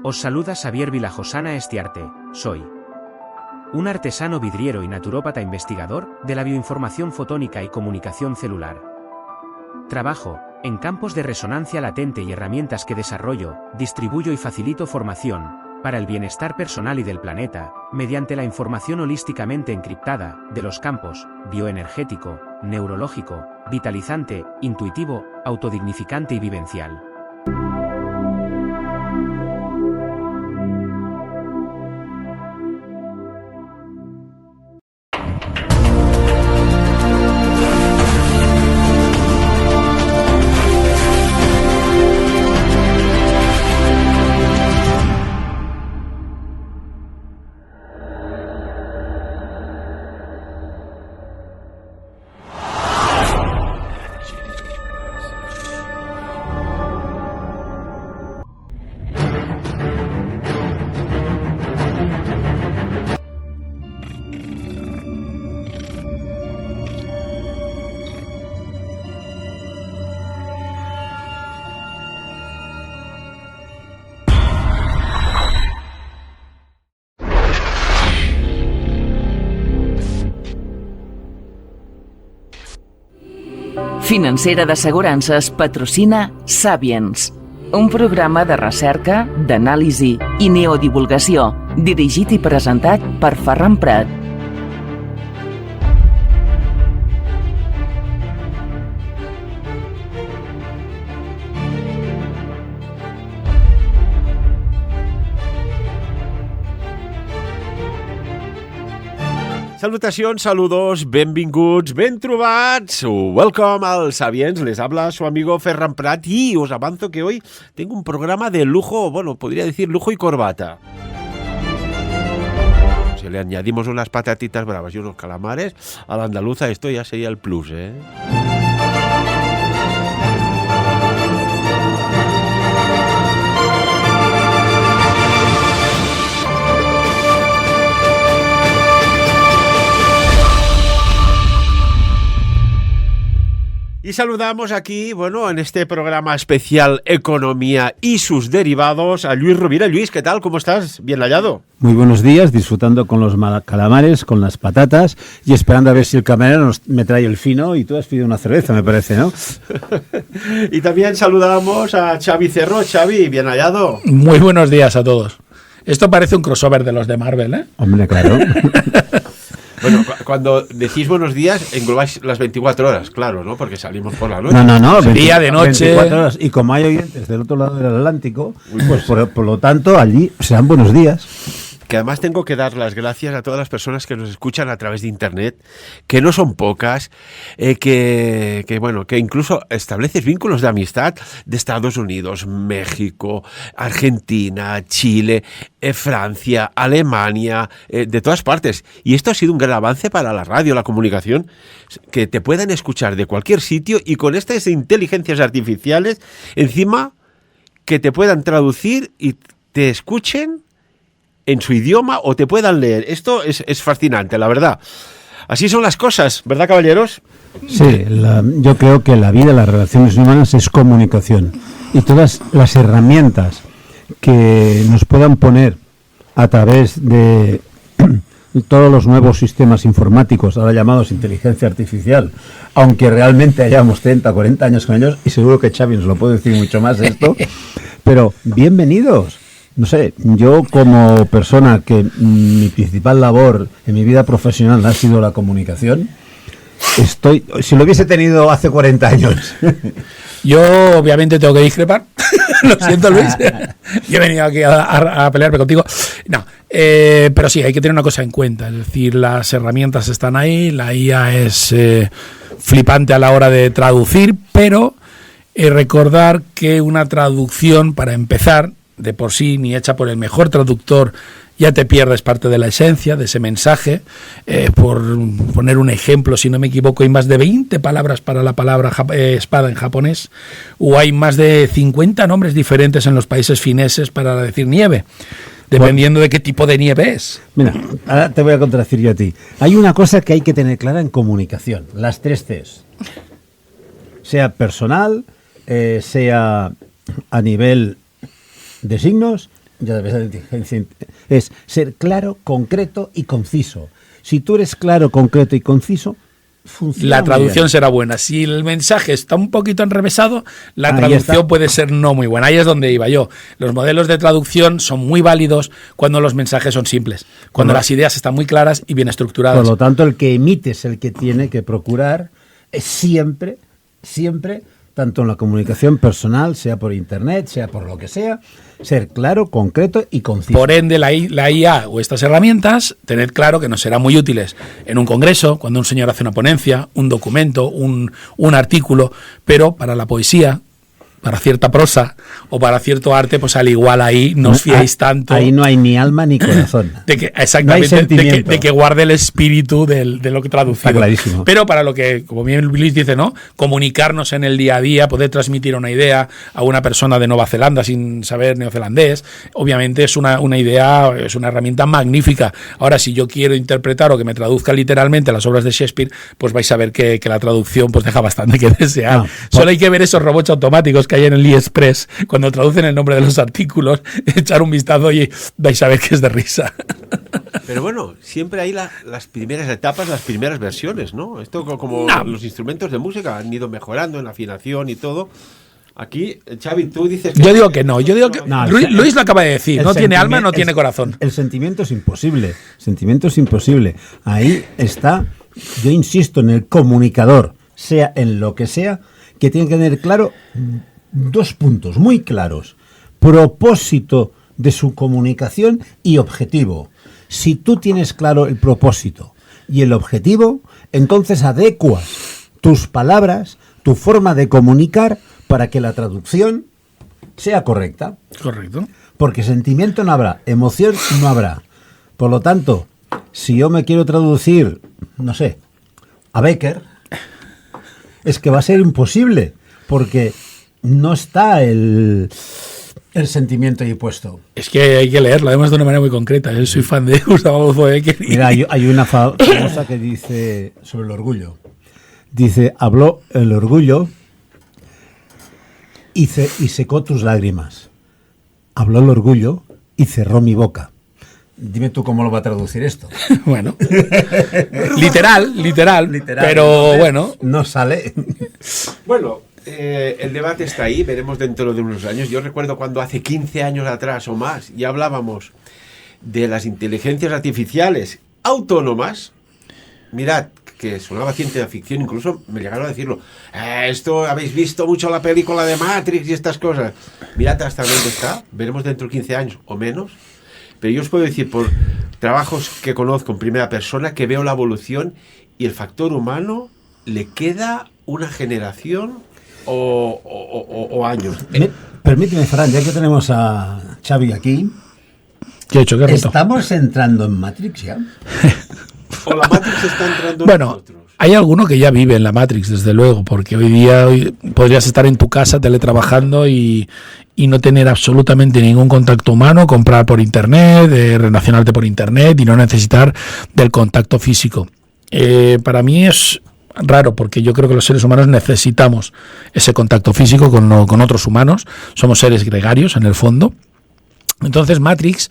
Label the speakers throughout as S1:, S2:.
S1: Os saluda Xavier Vilajosana Estiarte, soy un artesano vidriero y naturópata investigador de la bioinformación fotónica y comunicación celular. Trabajo en campos de resonancia latente y herramientas que desarrollo, distribuyo y facilito formación para el bienestar personal y del planeta, mediante la información holísticamente encriptada de los campos bioenergético, neurológico, vitalizante, intuitivo, autodignificante y vivencial.
S2: Financera d'Assegurances patrocina Sapiens, un programa de recerca, d'anàlisi i neodivulgació, dirigit i presentat per Ferran Prat.
S3: Salutacions, saludos, benvinguts, ben trobats. Welcome al Sapiens, les habla su amigo Ferran Prat y os avanzo que hoy tengo un programa de lujo, bueno, podría decir lujo y corbata. Si le añadimos unas patatitas bravas y unos calamares, a la andaluza esto ya sería el plus, ¿eh? Y saludamos aquí, bueno, en este programa especial Economía y sus derivados, a Luis Rovira. Luis, ¿qué tal? ¿Cómo estás? ¿Bien hallado?
S4: Muy buenos días, disfrutando con los calamares, con las patatas y esperando a ver si el camarero me trae el fino y tú has pedido una cerveza, me parece, ¿no?
S3: Y también saludamos a Xavi Cerro. Xavi, ¿bien hallado?
S5: Muy buenos días a todos. Esto parece un crossover de los de Marvel, ¿eh?
S4: Hombre, claro.
S3: Bueno, cuando decís buenos días, englobáis las 24 horas, claro, ¿no? Porque salimos por la noche.
S4: No.
S5: Día, de noche.
S4: 24 horas. Y como hay oyentes del otro lado del Atlántico, pues por lo tanto, allí serán buenos días.
S3: Que además tengo que dar las gracias a todas las personas que nos escuchan a través de internet, que no son pocas, que incluso estableces vínculos de amistad de Estados Unidos, México, Argentina, Chile, Francia, Alemania, de todas partes. Y esto ha sido un gran avance para la radio, la comunicación, que te puedan escuchar de cualquier sitio y con estas inteligencias artificiales, encima, que te puedan traducir y te escuchen en su idioma o te puedan leer. Esto es fascinante, la verdad. Así son las cosas, ¿verdad, caballeros?
S4: Sí, yo creo que la vida, las relaciones humanas es comunicación. Y todas las herramientas que nos puedan poner a través de todos los nuevos sistemas informáticos, ahora llamados inteligencia artificial, aunque realmente hayamos 30, 40 años con ellos, y seguro que Xavi nos lo puede decir mucho más esto, pero bienvenidos. No sé, yo como persona que mi principal labor en mi vida profesional ha sido la comunicación, si lo hubiese tenido hace 40 años.
S5: Yo obviamente tengo que discrepar. Lo siento, Luis. Yo he venido aquí a pelearme contigo. No, pero sí, hay que tener una cosa en cuenta. Es decir, las herramientas están ahí, la IA es flipante a la hora de traducir, pero recordar que una traducción, para empezar, de por sí, ni hecha por el mejor traductor, ya te pierdes parte de la esencia de ese mensaje. Por poner un ejemplo, si no me equivoco, hay más de 20 palabras para la palabra espada en japonés, o hay más de 50 nombres diferentes en los países fineses para decir nieve, dependiendo de qué tipo de nieve es.
S4: Mira, ahora te voy a contradecir yo a ti. Hay una cosa que hay que tener clara en comunicación, las 3 Cs. Sea personal, sea a nivel de signos ya debes de inteligencia, es ser claro, concreto y conciso. Si tú eres claro, concreto y conciso, funciona.
S5: La traducción será buena. Si el mensaje está un poquito enrevesado, la traducción puede ser no muy buena. Ahí es donde iba yo. Los modelos de traducción son muy válidos cuando los mensajes son simples, cuando las ideas están muy claras y bien estructuradas.
S4: Por lo tanto, el que emite es el que tiene que procurar siempre, tanto en la comunicación personal, sea por internet, sea por lo que sea, ser claro, concreto y conciso.
S5: Por ende, la IA o estas herramientas, tened claro que nos serán muy útiles en un congreso, cuando un señor hace una ponencia, un documento, un artículo, pero para la poesía, para cierta prosa o para cierto arte, pues al igual ahí no os fiéis tanto.
S4: Ahí no hay ni alma ni corazón.
S5: Exactamente, no de que guarde el espíritu de lo que traducido.
S4: Está clarísimo.
S5: Pero para lo que, como bien Luis dice, ¿no? Comunicarnos en el día a día, poder transmitir una idea a una persona de Nueva Zelanda sin saber neozelandés, obviamente es una idea, es una herramienta magnífica. Ahora, si yo quiero interpretar o que me traduzca literalmente las obras de Shakespeare, pues vais a ver que la traducción pues deja bastante que desear. No, solo hay que ver esos robots automáticos que hay en el AliExpress, cuando traducen el nombre de los artículos, echar un vistazo y vais a ver que es de risa.
S3: Pero bueno, siempre hay las primeras etapas, las primeras versiones, ¿no? Esto como los instrumentos de música han ido mejorando en la afinación y todo. Aquí, Xavi, tú dices que...
S5: Yo digo que no, Luis lo acaba de decir, no tiene alma, no tiene corazón.
S4: El sentimiento es imposible, Ahí está, yo insisto, en el comunicador, sea en lo que sea, que tiene que tener claro 2 puntos muy claros: propósito de su comunicación y objetivo. Si tú tienes claro el propósito y el objetivo, entonces adecuas tus palabras, tu forma de comunicar para que la traducción sea correcta.
S5: Correcto.
S4: Porque sentimiento no habrá, emoción no habrá. Por lo tanto, si yo me quiero traducir, no sé, a Becker, es que va a ser imposible, porque no está el sentimiento ahí puesto.
S5: Es que hay que leerlo, además de una manera muy concreta. Yo soy fan de Gustavo Adolfo Becker.
S4: Mira, hay una famosa que dice sobre el orgullo. Dice, habló el orgullo y secó tus lágrimas. Habló el orgullo y cerró mi boca. Dime tú cómo lo va a traducir esto.
S5: Bueno, literal, pero bueno.
S4: No sale.
S3: Bueno, el debate está ahí, veremos dentro de unos años. Yo recuerdo cuando hace 15 años atrás o más ya hablábamos de las inteligencias artificiales autónomas. Mirad, que sonaba ciencia ficción, incluso me llegaron a decirlo. Esto, habéis visto mucho la película de Matrix y estas cosas. Mirad hasta dónde está, veremos dentro de 15 años o menos. Pero yo os puedo decir, por trabajos que conozco en primera persona, que veo la evolución y el factor humano le queda una generación o años.
S4: Permíteme, Fran, ya que tenemos a Xavi aquí,
S5: ¿qué he hecho? ¿Qué reto?
S4: ¿Estamos entrando en Matrix ya?
S3: ¿O la Matrix está entrando en nosotros?
S5: Hay alguno que ya vive en la Matrix, desde luego, porque hoy día podrías estar en tu casa teletrabajando y no tener absolutamente ningún contacto humano, comprar por internet, relacionarte por internet y no necesitar del contacto físico. Para mí es raro, porque yo creo que los seres humanos necesitamos ese contacto físico con otros humanos. Somos seres gregarios en el fondo. Entonces Matrix,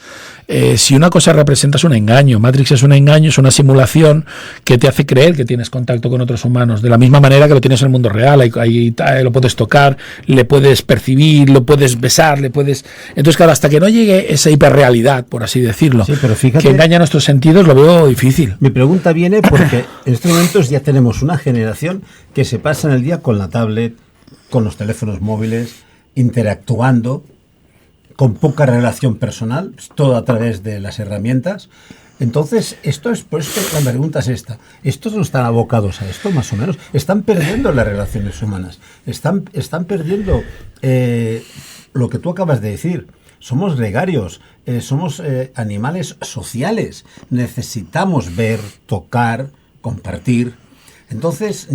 S5: si una cosa representa es un engaño, Matrix es un engaño, es una simulación que te hace creer que tienes contacto con otros humanos, de la misma manera que lo tienes en el mundo real. Ahí lo puedes tocar, le puedes percibir, lo puedes besar, Entonces, claro, hasta que no llegue esa hiperrealidad, por así decirlo,
S4: sí, pero fíjate,
S5: que engaña a nuestros sentidos, lo veo difícil.
S4: Mi pregunta viene porque en estos momentos ya tenemos una generación que se pasa en el día con la tablet, con los teléfonos móviles, interactuando, con poca relación personal, todo a través de las herramientas. Entonces, por esto la pregunta es esta. ¿Estos no están abocados a esto, más o menos? Están perdiendo las relaciones humanas. Están perdiendo lo que tú acabas de decir. Somos gregarios, somos animales sociales. Necesitamos ver, tocar, compartir. Entonces,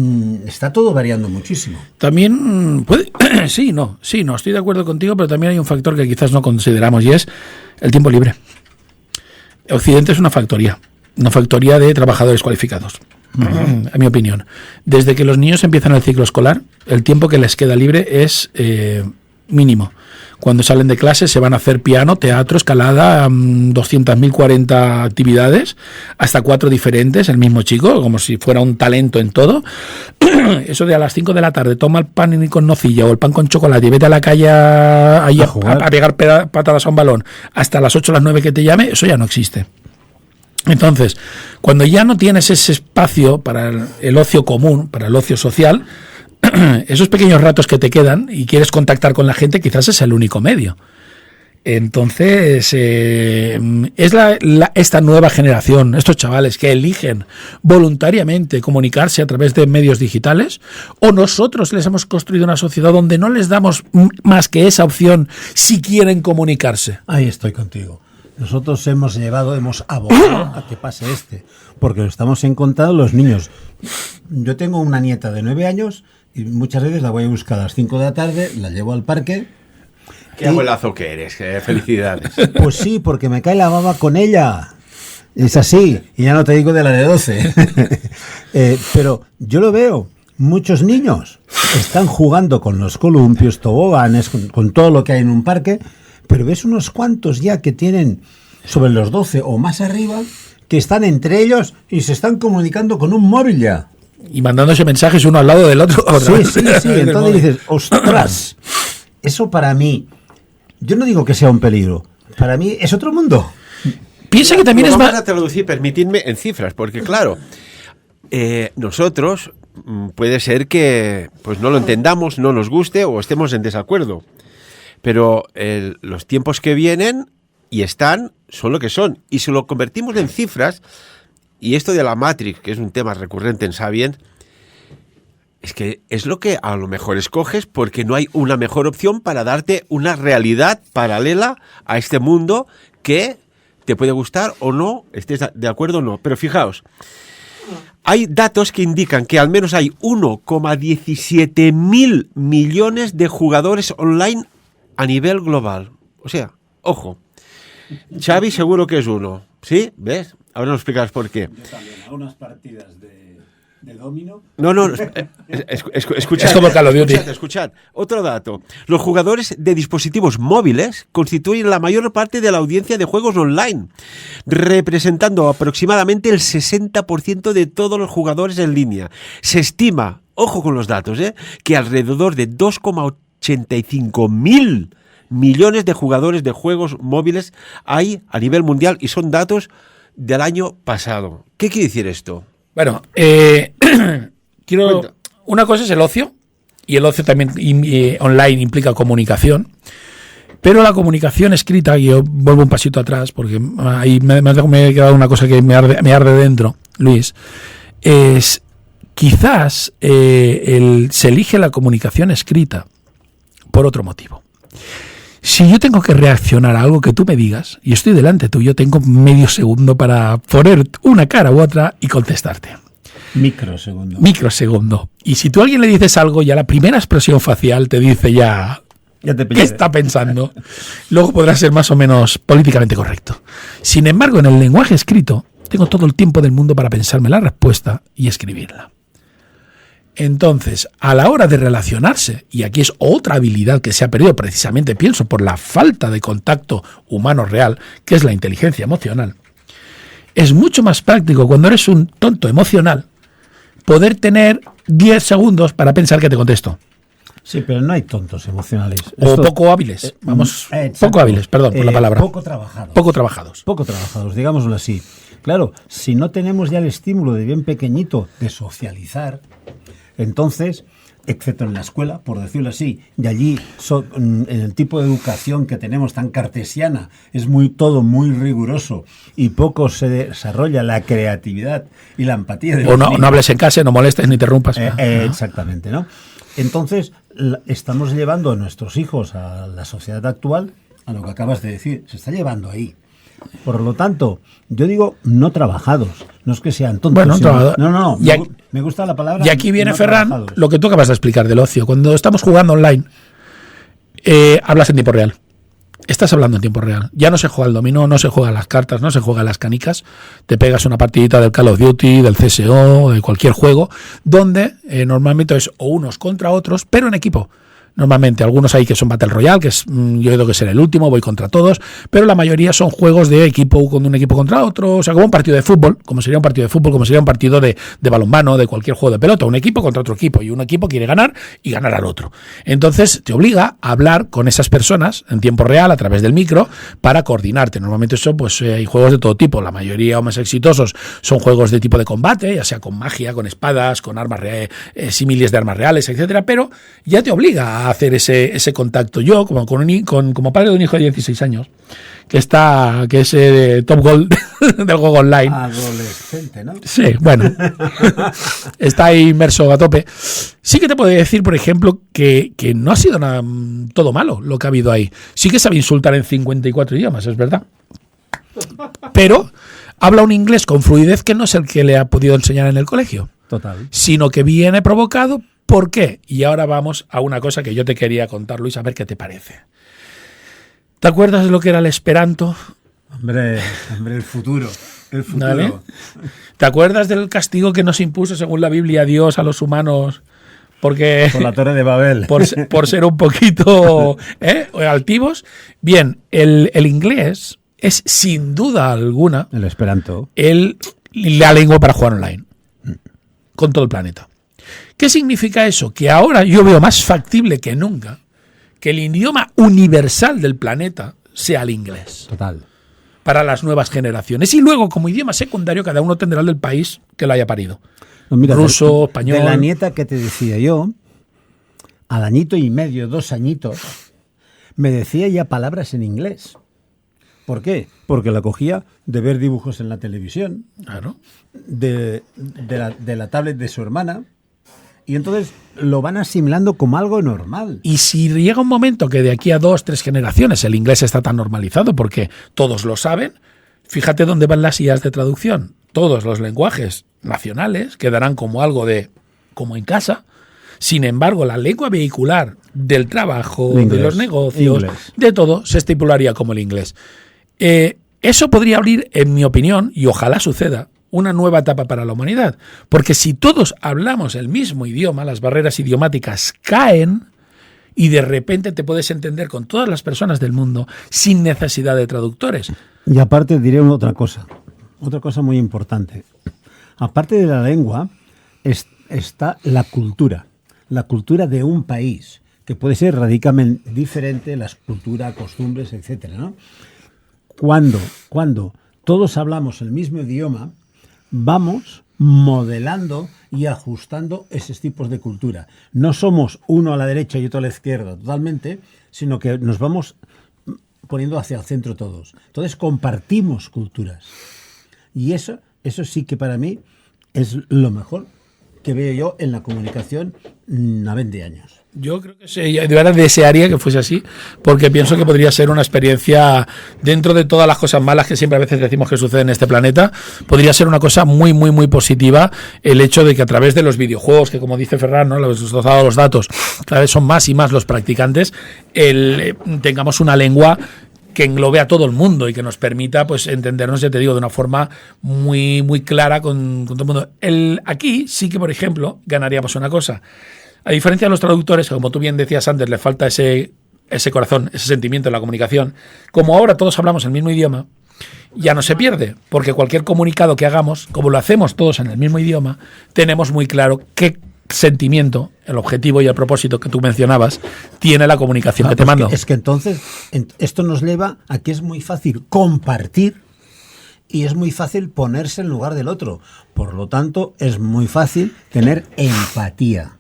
S4: está todo variando muchísimo.
S5: También puede, sí, estoy de acuerdo contigo, pero también hay un factor que quizás no consideramos y es el tiempo libre. Occidente es una factoría de trabajadores cualificados, en mi opinión. Desde que los niños empiezan el ciclo escolar, el tiempo que les queda libre es mínimo. Cuando salen de clase se van a hacer piano, teatro, escalada, 200.040 actividades, hasta 4 diferentes, el mismo chico, como si fuera un talento en todo. Eso de a las 5 de la tarde, toma el pan con nocilla o el pan con chocolate y vete a la calle a pegar patadas a un balón hasta las 8 o las 9 que te llame, eso ya no existe. Entonces, cuando ya no tienes ese espacio para el ocio común, para el ocio social, esos pequeños ratos que te quedan y quieres contactar con la gente, quizás es el único medio. Entonces, es esta nueva generación, estos chavales que eligen voluntariamente comunicarse a través de medios digitales, o nosotros les hemos construido una sociedad donde no les damos más que esa opción si quieren comunicarse.
S4: Ahí estoy contigo. Nosotros hemos abogado a que pase porque lo estamos encontrando los niños. Yo tengo una nieta de 9 años y muchas veces la voy a buscar a las 5 de la tarde, la llevo al parque.
S3: Qué abuelazo que eres, felicidades.
S4: Pues sí, porque me cae la baba con ella. Es así, y ya no te digo de la de 12. Pero yo lo veo, muchos niños están jugando con los columpios, toboganes, con todo lo que hay en un parque, pero ves unos cuantos ya que tienen sobre los 12 o más arriba, que están entre ellos y se están comunicando con un móvil ya.
S5: Y mandándose mensajes uno al lado del otro.
S4: Sí. Entonces dices, ostras, eso para mí, yo no digo que sea un peligro, para mí es otro mundo.
S5: Piensa que también
S3: vamos a traducir, permitidme, en cifras, porque claro, nosotros puede ser que pues no lo entendamos, no nos guste o estemos en desacuerdo, pero los tiempos que vienen y están son lo que son, y si lo convertimos en cifras, y esto de la Matrix, que es un tema recurrente en Sapiens, es que es lo que a lo mejor escoges porque no hay una mejor opción para darte una realidad paralela a este mundo que te puede gustar o no, estés de acuerdo o no. Pero fijaos, hay datos que indican que al menos hay 1,17 mil millones de jugadores online a nivel global. O sea, ojo, Xavi seguro que es uno, ¿sí? ¿Ves? Ahora nos explicas por qué.
S4: Yo también, algunas partidas de domino.
S3: No, escuchad.
S5: Es como Call of Duty.
S3: Escuchad. Otro dato. Los jugadores de dispositivos móviles constituyen la mayor parte de la audiencia de juegos online, representando aproximadamente el 60% de todos los jugadores en línea. Se estima, ojo con los datos, que alrededor de 2,85 mil millones de jugadores de juegos móviles hay a nivel mundial, y son datos del año pasado. ¿Qué quiere decir esto?
S5: Bueno, una cosa es el ocio, y el ocio también online implica comunicación, pero la comunicación escrita, y yo vuelvo un pasito atrás, porque ahí me ha quedado una cosa que me arde dentro, Luis, es quizás se elige la comunicación escrita por otro motivo. Si yo tengo que reaccionar a algo que tú me digas, y estoy delante tuyo, tengo medio segundo para poner una cara u otra y contestarte. Microsegundo. Y si tú a alguien le dices algo, ya la primera expresión facial te dice ya qué está pensando. Luego podrá ser más o menos políticamente correcto. Sin embargo, en el lenguaje escrito, tengo todo el tiempo del mundo para pensarme la respuesta y escribirla. Entonces, a la hora de relacionarse, y aquí es otra habilidad que se ha perdido precisamente, pienso, por la falta de contacto humano real, que es la inteligencia emocional, es mucho más práctico cuando eres un tonto emocional poder tener 10 segundos para pensar que te contesto.
S4: Sí, pero no hay tontos emocionales.
S5: O poco hábiles, poco hábiles, perdón por la palabra.
S4: Poco trabajados, digámoslo así. Claro, si no tenemos ya el estímulo de bien pequeñito de socializar, entonces, excepto en la escuela, por decirlo así, y allí en el tipo de educación que tenemos tan cartesiana, es todo muy riguroso y poco se desarrolla la creatividad y la empatía.
S5: O no hables en casa, no molestes ni interrumpas.
S4: Exactamente, ¿no? Entonces, estamos llevando a nuestros hijos a la sociedad actual, a lo que acabas de decir, se está llevando ahí. Por lo tanto, yo digo no trabajados, no es que sean tontos.
S5: Bueno,
S4: no, me gusta la palabra.
S5: Y aquí viene,
S4: no
S5: Ferran,
S4: trabajados.
S5: lo que tú acabas de explicar del ocio. Cuando estamos jugando online, hablas en tiempo real. Estás hablando en tiempo real. Ya no se juega el dominó, no se juegan las cartas, no se juegan las canicas. Te pegas una partidita del Call of Duty, del CSO, de cualquier juego, donde normalmente es o unos contra otros, pero en equipo. Normalmente algunos hay que son Battle Royale, que es yo tengo que ser el último, voy contra todos, pero la mayoría son juegos de equipo, con un equipo contra otro, o sea, como un partido de fútbol, como sería un partido de fútbol, como sería un partido de balonmano, de cualquier juego de pelota, un equipo contra otro equipo, y un equipo quiere ganar y ganar al otro. Entonces te obliga a hablar con esas personas en tiempo real a través del micro para coordinarte. Normalmente eso, pues hay juegos de todo tipo, la mayoría o más exitosos son juegos de tipo de combate, ya sea con magia, con espadas, con armas similes de armas reales, etcétera, pero ya te obliga a hacer ese contacto. Yo, como padre de un hijo de 16 años, que es top goal del juego online.
S4: Adolescente, ¿no?
S5: Sí, bueno. Está ahí inmerso a tope. Sí que te puedo decir, por ejemplo, que no ha sido nada todo malo lo que ha habido ahí. Sí que sabe insultar en 54 idiomas, es verdad. Pero habla un inglés con fluidez que no es el que le ha podido enseñar en el colegio.
S4: Total.
S5: Sino que viene provocado. ¿Por qué? Y ahora vamos a una cosa que yo te quería contar, Luis, a ver qué te parece. ¿Te acuerdas de lo que era el Esperanto?
S4: Hombre, el futuro.
S5: ¿Vale? ¿Te acuerdas del castigo que nos impuso, según la Biblia, Dios a los humanos? Porque
S4: por la Torre de Babel.
S5: Por ser un poquito altivos. Bien, el inglés es sin duda alguna
S4: el Esperanto.
S5: La lengua para jugar online. Con todo el planeta. ¿Qué significa eso? Que ahora yo veo más factible que nunca que el idioma universal del planeta sea el inglés.
S4: Total.
S5: Para las nuevas generaciones. Y luego, como idioma secundario, cada uno tendrá el del país que lo haya parido.
S4: No, mira,
S5: ruso, español.
S4: De la nieta que te decía yo, al añito y medio, 2 añitos, me decía ya palabras en inglés. ¿Por qué? Porque la cogía de ver dibujos en la televisión,
S5: claro,
S4: de la tablet de su hermana, y entonces lo van asimilando como algo normal.
S5: Y si llega un momento que de aquí a 2, 3 generaciones el inglés está tan normalizado porque todos lo saben, fíjate dónde van las IAs de traducción. Todos los lenguajes nacionales quedarán como algo como en casa. Sin embargo, la lengua vehicular del trabajo, de los negocios, de todo, se estipularía como el inglés. Eso podría abrir, en mi opinión, y ojalá suceda, una nueva etapa para la humanidad. Porque si todos hablamos el mismo idioma, las barreras idiomáticas caen y de repente te puedes entender con todas las personas del mundo sin necesidad de traductores.
S4: Y aparte diré otra cosa muy importante. Aparte de la lengua, está la cultura de un país, que puede ser radicalmente diferente, las culturas, costumbres, etcétera, ¿no? Cuando todos hablamos el mismo idioma, vamos modelando y ajustando esos tipos de cultura. No somos uno a la derecha y otro a la izquierda totalmente, sino que nos vamos poniendo hacia el centro todos. Entonces compartimos culturas. Y eso sí que para mí es lo mejor que veo yo en la comunicación a 20 años.
S5: Yo creo que sí, de verdad desearía que fuese así, porque pienso que podría ser una experiencia, dentro de todas las cosas malas que siempre a veces decimos que suceden en este planeta, podría ser una cosa muy, muy, muy positiva el hecho de que a través de los videojuegos, que como dice Ferran, ¿no?, los dado los datos, cada vez son más y más los practicantes, tengamos una lengua que englobe a todo el mundo y que nos permita, pues, entendernos, ya te digo, de una forma muy, muy clara con todo el mundo. Aquí sí que, por ejemplo, ganaríamos una cosa. A diferencia de los traductores, que como tú bien decías antes, le falta ese corazón, ese sentimiento en la comunicación, como ahora todos hablamos el mismo idioma, ya no se pierde, porque cualquier comunicado que hagamos, como lo hacemos todos en el mismo idioma, tenemos muy claro qué sentimiento, el objetivo y el propósito que tú mencionabas tiene la comunicación que te mando.
S4: Es que entonces esto nos lleva a que es muy fácil compartir y es muy fácil ponerse en lugar del otro. Por lo tanto, es muy fácil tener empatía.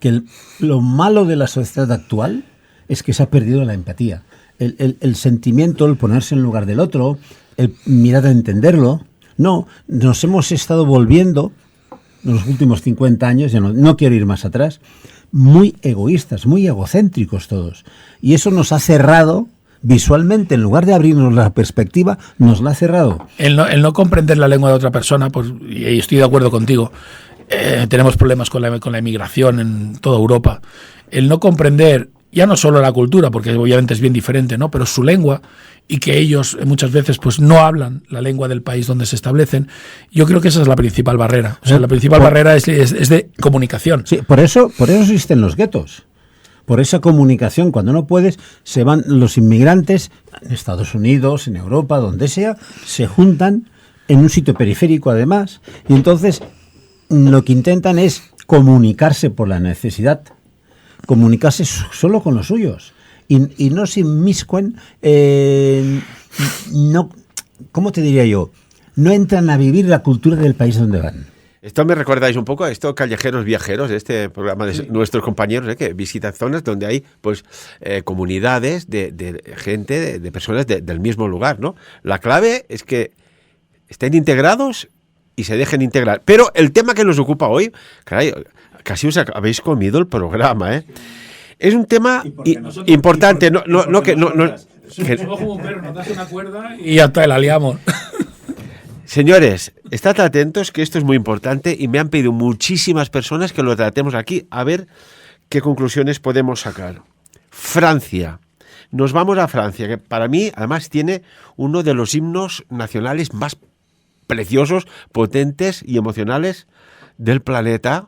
S4: Que lo malo de la sociedad actual es que se ha perdido la empatía. El sentimiento, el ponerse en lugar del otro, el mirar a entenderlo. No, nos hemos estado volviendo, en los últimos 50 años, ya no quiero ir más atrás, muy egoístas, muy egocéntricos todos. Y eso nos ha cerrado visualmente, en lugar de abrirnos la perspectiva, nos la ha cerrado.
S5: El no comprender la lengua de otra persona, pues, y estoy de acuerdo contigo, tenemos problemas con la inmigración en toda Europa. El no comprender ya no solo la cultura, porque obviamente es bien diferente, ¿no?, pero su lengua, y que ellos muchas veces pues no hablan la lengua del país donde se establecen, yo creo que esa es la principal barrera. O sea, la principal barrera es de comunicación.
S4: Sí, por eso existen los guetos. por esa comunicación. Cuando no puedes, se van los inmigrantes en Estados Unidos, en Europa, donde sea, se juntan en un sitio periférico además, y entonces lo que intentan es comunicarse por la necesidad, comunicarse solo con los suyos, y no se inmiscuen, no, ¿cómo te diría yo? No entran a vivir la cultura del país donde van.
S3: Esto me recordáis un poco a esto, Callejeros Viajeros, este programa de nuestros compañeros, que visitan zonas donde hay pues comunidades de gente, de personas del mismo lugar, ¿no? La clave es que estén integrados y se dejen integrar. Pero el tema que nos ocupa hoy, caray, casi os habéis comido el programa, ¿eh? Es un tema importante, no que...
S5: Somos como un perro, nos das una cuerda y ya está, la liamos.
S3: Señores, estad atentos que esto es muy importante y me han pedido muchísimas personas que lo tratemos aquí a ver qué conclusiones podemos sacar. Francia. Nos vamos a Francia, que para mí además tiene uno de los himnos nacionales más preciosos, potentes y emocionales del planeta.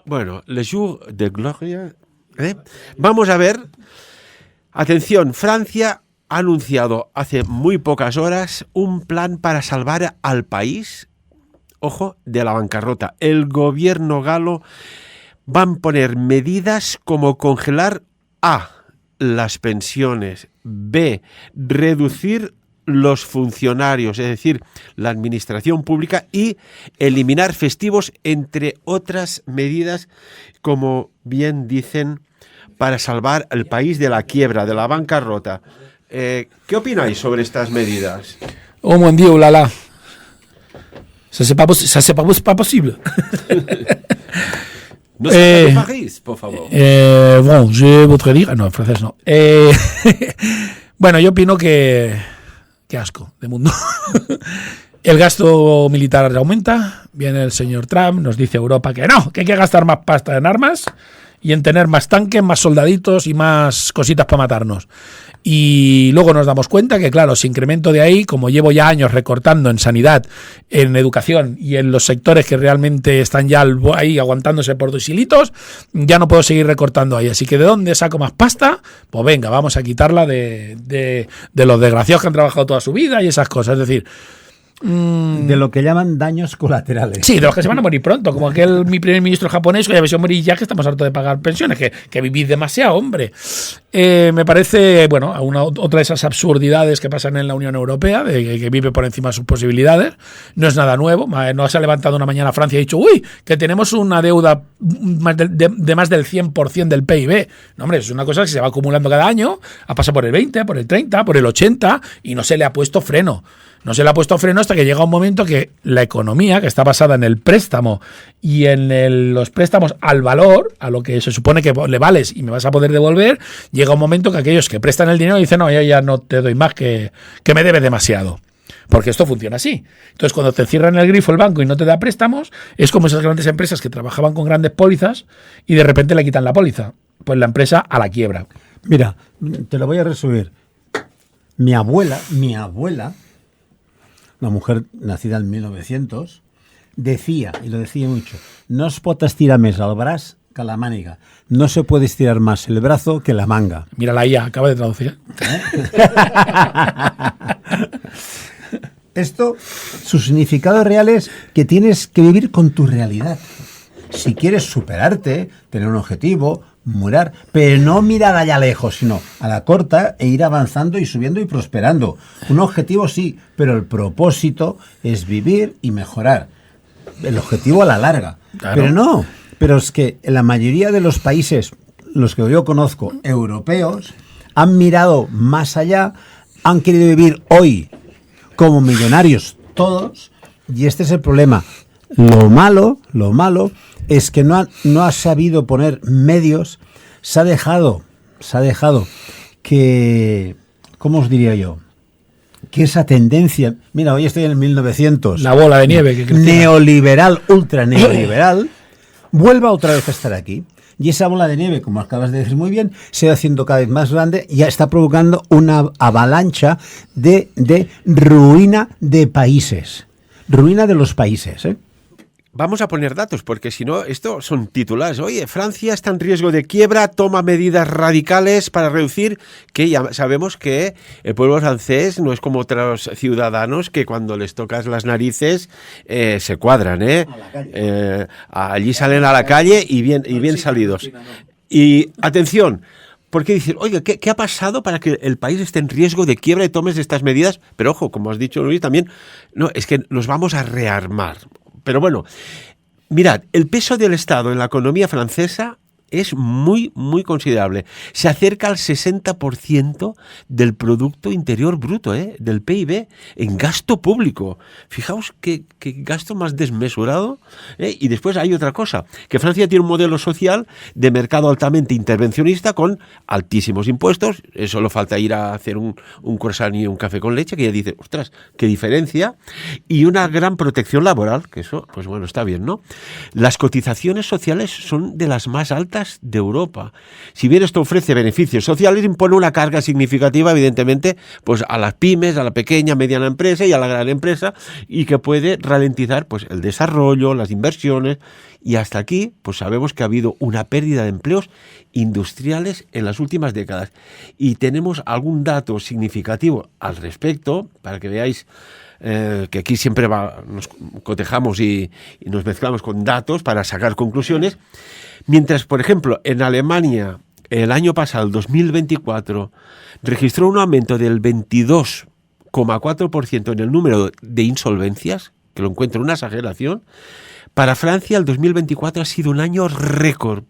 S3: Bueno, Le Jour de Gloria. Vamos a ver. Atención, Francia ha anunciado hace muy pocas horas un plan para salvar al país, ojo, de la bancarrota. El gobierno galo va a poner medidas como congelar A, las pensiones, B, reducir los funcionarios, es decir, la administración pública, y eliminar festivos, entre otras medidas, como bien dicen, para salvar al país de la quiebra, de la bancarrota. ¿Qué opináis sobre estas medidas?
S5: Oh mon Dieu, là là. Ça c'est pas possible.
S3: No se de París, por favor.
S5: Bon, je voudrais dire... No, en francés no. Bueno, yo opino que... Qué asco de mundo. El gasto militar aumenta. Viene el señor Trump, nos dice Europa que no, que hay que gastar más pasta en armas y en tener más tanques, más soldaditos y más cositas para matarnos. Y luego nos damos cuenta que, claro, si incremento de ahí, como llevo ya años recortando en sanidad, en educación y en los sectores que realmente están ya ahí aguantándose por 2 hilitos, ya no puedo seguir recortando ahí. Así que ¿de dónde saco más pasta? Pues venga, vamos a quitarla de los desgraciados que han trabajado toda su vida y esas cosas. Es decir...
S4: De lo que llaman daños colaterales.
S5: Sí, de los que se van a morir pronto, como aquel mi primer ministro japonés que ya se morir ya, que estamos hartos de pagar pensiones, que vivís demasiado, hombre. Me parece, bueno, otra de esas absurdidades que pasan en la Unión Europea, de que vive por encima de sus posibilidades. No es nada nuevo, no se ha levantado una mañana Francia y ha dicho, uy, que tenemos una deuda de más del 100% del PIB. No, hombre, es una cosa que se va acumulando cada año, ha pasado por el 20, por el 30, por el 80 y no se le ha puesto freno. No se le ha puesto freno hasta que llega un momento que la economía, que está basada en el préstamo y en los préstamos al valor, a lo que se supone que le vales y me vas a poder devolver, llega un momento que aquellos que prestan el dinero dicen, no, yo ya no te doy más, que me debes demasiado. Porque esto funciona así. Entonces, cuando te cierran el grifo el banco y no te da préstamos, es como esas grandes empresas que trabajaban con grandes pólizas y de repente le quitan la póliza. Pues la empresa a la quiebra.
S4: Mira, te lo voy a resumir. Mi abuela, una mujer nacida en 1900, decía, y lo decía mucho, no es pot estirar més el braç que la màniga. No se puede estirar más el brazo que la manga.
S5: Mira la IA, acaba de traducir.
S4: Esto, su significado real es que tienes que vivir con tu realidad. Si quieres superarte, tener un objetivo, murar, pero no mirar allá lejos, sino a la corta e ir avanzando y subiendo y prosperando. Un objetivo sí, pero el propósito es vivir y mejorar. El objetivo a la larga. Claro. Pero es que en la mayoría de los países, los que yo conozco, europeos, han mirado más allá, han querido vivir hoy como millonarios todos, y este es el problema. Lo malo es que no ha sabido poner medios, se ha dejado que, ¿cómo os diría yo? Que esa tendencia, mira, hoy estoy en el 1900,
S5: la bola de nieve que
S4: neoliberal, ultra neoliberal, vuelva otra vez a estar aquí. Y esa bola de nieve, como acabas de decir muy bien, se va haciendo cada vez más grande y ya está provocando una avalancha de ruina de países. ruina de los países, ¿eh?
S3: Vamos a poner datos, porque si no, esto son titulares. Oye, Francia está en riesgo de quiebra, toma medidas radicales para reducir, que ya sabemos que el pueblo francés no es como otros ciudadanos que cuando les tocas las narices se cuadran, ¿eh? Allí salen a la calle y bien salidos. Y atención, porque dicen, oye, ¿qué ha pasado para que el país esté en riesgo de quiebra y tomes estas medidas? Pero ojo, como has dicho Luis también, no, es que nos vamos a rearmar. Pero bueno, mirad, el peso del Estado en la economía francesa es muy, muy considerable. Se acerca al 60% del Producto Interior Bruto, del PIB, en gasto público. Fijaos qué gasto más desmesurado. Y después hay otra cosa, que Francia tiene un modelo social de mercado altamente intervencionista con altísimos impuestos. Solo falta ir a hacer un croissant y un café con leche, que ya dice, ostras, qué diferencia. Y una gran protección laboral, que eso, pues bueno, está bien, ¿no? Las cotizaciones sociales son de las más altas de Europa. Si bien esto ofrece beneficios sociales, impone una carga significativa, evidentemente, pues a las pymes, a la pequeña, mediana empresa y a la gran empresa, y que puede ralentizar pues el desarrollo, las inversiones, y hasta aquí pues sabemos que ha habido una pérdida de empleos industriales en las últimas décadas. Y tenemos algún dato significativo al respecto, para que veáis que aquí siempre nos cotejamos y nos mezclamos con datos para sacar conclusiones. Mientras, por ejemplo, en Alemania, el año pasado, el 2024, registró un aumento del 22,4% en el número de insolvencias, que lo encuentro una exageración, para Francia el 2024 ha sido un año récord,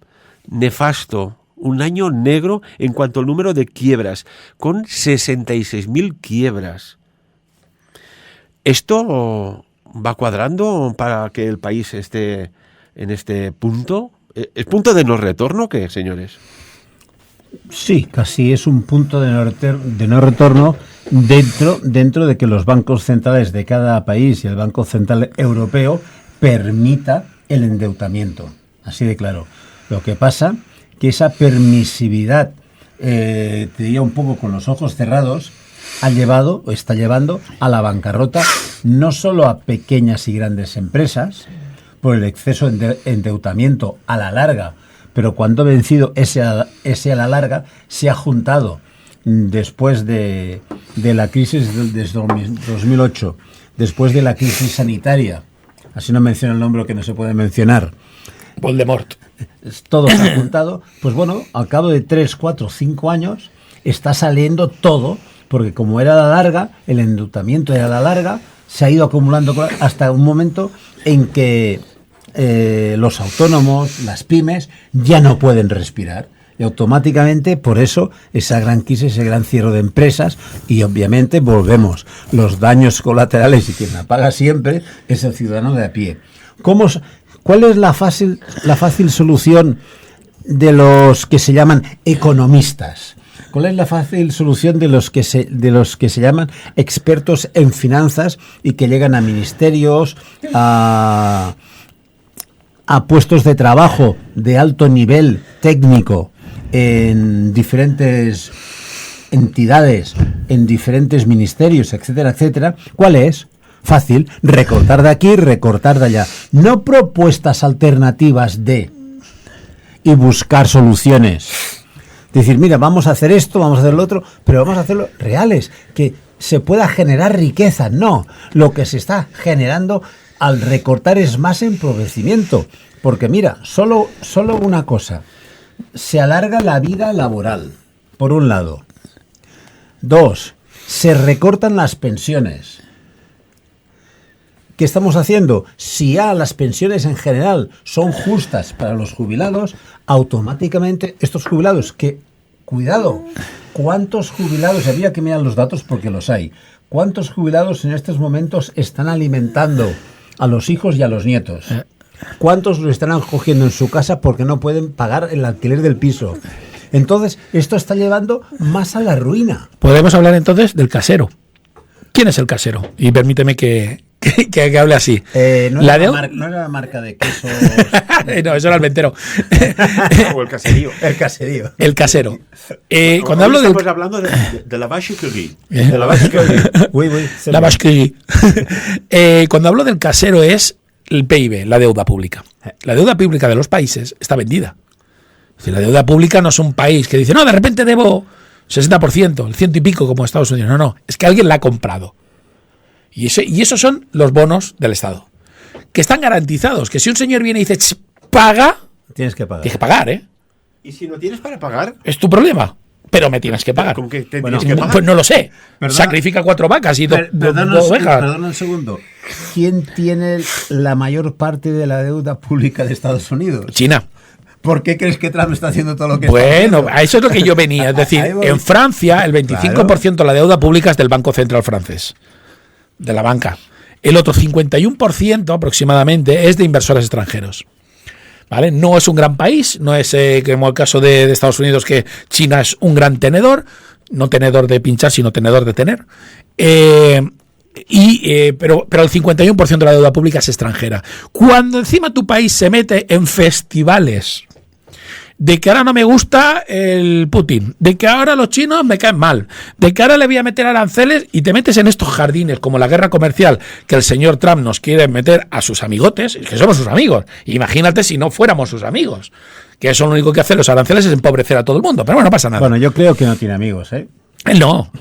S3: nefasto, un año negro en cuanto al número de quiebras, con 66.000 quiebras. ¿Esto va cuadrando para que el país esté en este punto? ¿Es punto de no retorno qué, señores?
S4: Sí, casi es un punto de no retorno dentro de que los bancos centrales de cada país y el Banco Central Europeo permita el endeudamiento. Así de claro. Lo que pasa que esa permisividad, te diría un poco con los ojos cerrados, está llevando a la bancarrota no solo a pequeñas y grandes empresas por el exceso de endeudamiento a la larga, pero cuando ha vencido ese a la larga, se ha juntado después de la crisis de 2008, después de la crisis sanitaria, así no menciono el nombre que no se puede mencionar,
S5: Voldemort.
S4: Todo se ha juntado, pues bueno, al cabo de 3, 4, 5 años está saliendo todo, porque como era a la larga, el endeudamiento era a la larga, se ha ido acumulando hasta un momento en que los autónomos, las pymes, ya no pueden respirar. Y automáticamente, por eso, esa gran crisis, ese gran cierre de empresas, y obviamente volvemos. Los daños colaterales, y quien la paga siempre, es el ciudadano de a pie. ¿Cuál es la fácil solución de los que se llaman economistas? ¿Cuál es la fácil solución de los que se llaman expertos en finanzas y que llegan a ministerios, a puestos de trabajo de alto nivel técnico en diferentes entidades, en diferentes ministerios, etcétera, etcétera? ¿Cuál es? Fácil, recortar de aquí, recortar de allá. No propuestas alternativas y buscar soluciones. Decir, mira, vamos a hacer esto, vamos a hacer lo otro, pero vamos a hacerlo reales, que se pueda generar riqueza. No, lo que se está generando al recortar es más empobrecimiento. Porque mira, solo una cosa, se alarga la vida laboral, por un lado. 2, se recortan las pensiones. ¿Qué estamos haciendo? Si ya las pensiones en general son justas para los jubilados, automáticamente estos jubilados que, cuidado, ¿cuántos jubilados? Había que mirar los datos porque los hay. ¿Cuántos jubilados en estos momentos están alimentando a los hijos y a los nietos? ¿Cuántos lo están acogiendo en su casa porque no pueden pagar el alquiler del piso? Entonces, esto está llevando más a la ruina.
S5: Podemos hablar entonces del casero. ¿Quién es el casero? Y permíteme que que hable así.
S4: No era la marca de quesos.
S5: No, eso era el ventero.
S3: O el caserío.
S4: El caserío.
S5: El casero. Cuando
S3: Hoy
S5: hablo
S3: estamos hablando de la vacherie.
S4: De la vacherie.
S5: La vacherie. Cuando hablo del casero es el PIB, la deuda pública. La deuda pública de los países está vendida. Es decir, la deuda pública no es un país que dice, no, de repente debo 60%, el 100 y pico como Estados Unidos. No, es que alguien la ha comprado. Y esos son los bonos del Estado. Que están garantizados, que si un señor viene y dice, paga,
S4: tienes que pagar.
S5: Tienes que pagar, ¿eh?
S3: ¿Y si no tienes para pagar?
S5: Es tu problema. Pero me tienes que pagar.
S3: ¿Con qué tienes que pagar?
S5: Pues no lo sé.
S4: Perdona.
S5: Sacrifica 4 vacas y 2 ovejas.
S4: Perdona un segundo. ¿Quién tiene la mayor parte de la deuda pública de Estados Unidos?
S5: China.
S4: ¿Por qué crees que Trump está haciendo todo lo que
S5: bueno,
S4: está haciendo?
S5: a eso es lo que yo venía. Es decir, en Francia el 25% de la deuda pública es del Banco Central francés. De la banca. El otro 51% aproximadamente es de inversores extranjeros. ¿Vale? No es un gran país, no es como el caso de Estados Unidos, que China es un gran tenedor, no tenedor de pinchar, sino tenedor de tener. Pero el 51% de la deuda pública es extranjera. Cuando encima tu país se mete en festivales de que ahora no me gusta el Putin, de que ahora los chinos me caen mal, de que ahora le voy a meter aranceles, y te metes en estos jardines como la guerra comercial que el señor Trump nos quiere meter a sus amigotes, que somos sus amigos. Imagínate si no fuéramos sus amigos, que eso lo único que hacen los aranceles es empobrecer a todo el mundo, pero bueno, no pasa nada.
S4: Bueno, yo creo que no tiene amigos, ¿eh?
S5: Él no.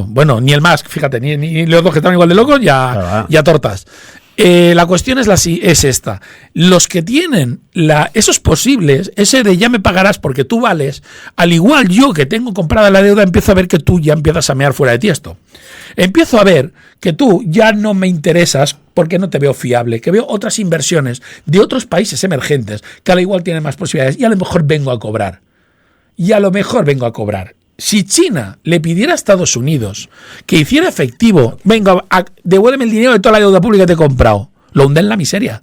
S5: Bueno, ni el Musk, fíjate, ni los dos que están igual de locos, ya tortas. La cuestión es esta. Los que tienen esos posibles, ese de ya me pagarás porque tú vales, al igual yo que tengo comprada la deuda, empiezo a ver que tú ya empiezas a mear fuera de tiesto. Empiezo a ver que tú ya no me interesas porque no te veo fiable, que veo otras inversiones de otros países emergentes que al igual tienen más posibilidades y a lo mejor vengo a cobrar. Si China le pidiera a Estados Unidos que hiciera efectivo, venga, devuélveme el dinero de toda la deuda pública que te he comprado, lo hunde en la miseria.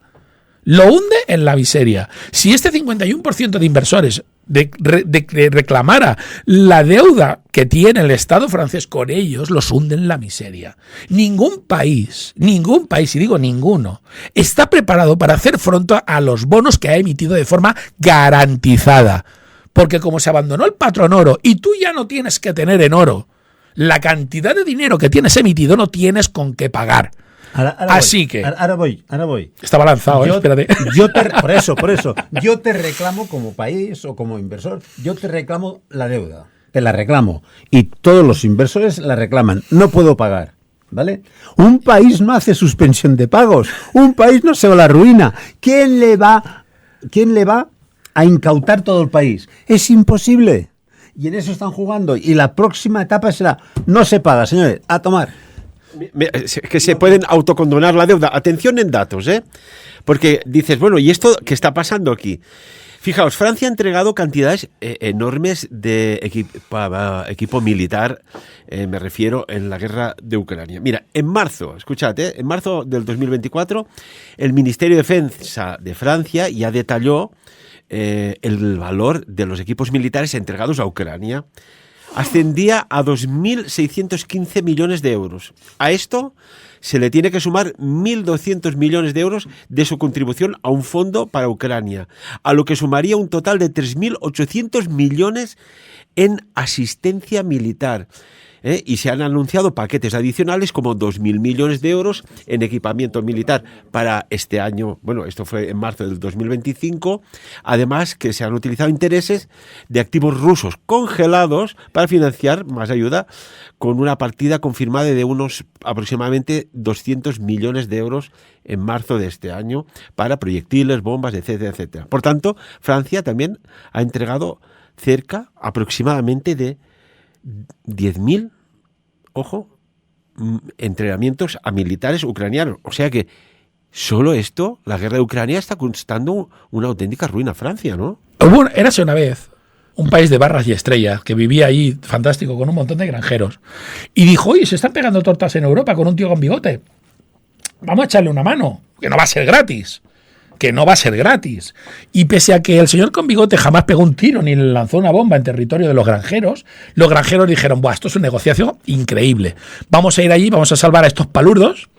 S5: Si este 51% de inversores reclamara la deuda que tiene el Estado francés con ellos, los hunde en la miseria. Ningún país, y digo ninguno, está preparado para hacer frente a los bonos que ha emitido de forma garantizada. Porque como se abandonó el patrón oro y tú ya no tienes que tener en oro la cantidad de dinero que tienes emitido, no tienes con qué pagar. Ahora voy.
S4: Está
S5: balanzado, espérate.
S4: Por eso. Yo te reclamo como país o como inversor, yo te reclamo la deuda. Te la reclamo. Y todos los inversores la reclaman. No puedo pagar. ¿Vale? Un país no hace suspensión de pagos. Un país no se va a la ruina. ¿Quién le va a incautar todo el país? Es imposible. Y en eso están jugando. Y la próxima etapa será, no se paga, señores, a tomar.
S3: Que se pueden autocondonar la deuda. Atención en datos, ¿eh? Porque dices, bueno, ¿y esto qué está pasando aquí? Fijaos, Francia ha entregado cantidades enormes de equipo militar, me refiero, en la guerra de Ucrania. Mira, en marzo, escúchate, en marzo del 2024, el Ministerio de Defensa de Francia ya detalló el valor de los equipos militares entregados a Ucrania. Ascendía a 2.615 millones de euros. A esto se le tiene que sumar 1.200 millones de euros de su contribución a un fondo para Ucrania, a lo que sumaría un total de 3.800 millones en asistencia militar. Y se han anunciado paquetes adicionales como 2.000 millones de euros en equipamiento militar para este año. Bueno, esto fue en marzo del 2025. Además, que se han utilizado intereses de activos rusos congelados para financiar más ayuda, con una partida confirmada de unos aproximadamente 200 millones de euros en marzo de este año para proyectiles, bombas, etcétera, etcétera. Por tanto, Francia también ha entregado cerca aproximadamente de 10.000, entrenamientos a militares ucranianos. O sea que solo esto, la guerra de Ucrania, está costando una auténtica ruina a Francia, ¿no?
S5: Érase una vez un país de barras y estrellas que vivía ahí fantástico con un montón de granjeros y dijo, oye, se están pegando tortas en Europa con un tío con bigote, vamos a echarle una mano, que no va a ser gratis. Y pese a que el señor con bigote jamás pegó un tiro ni le lanzó una bomba en territorio de los granjeros dijeron, buah, esto es una negociación increíble. Vamos a ir allí, vamos a salvar a estos palurdos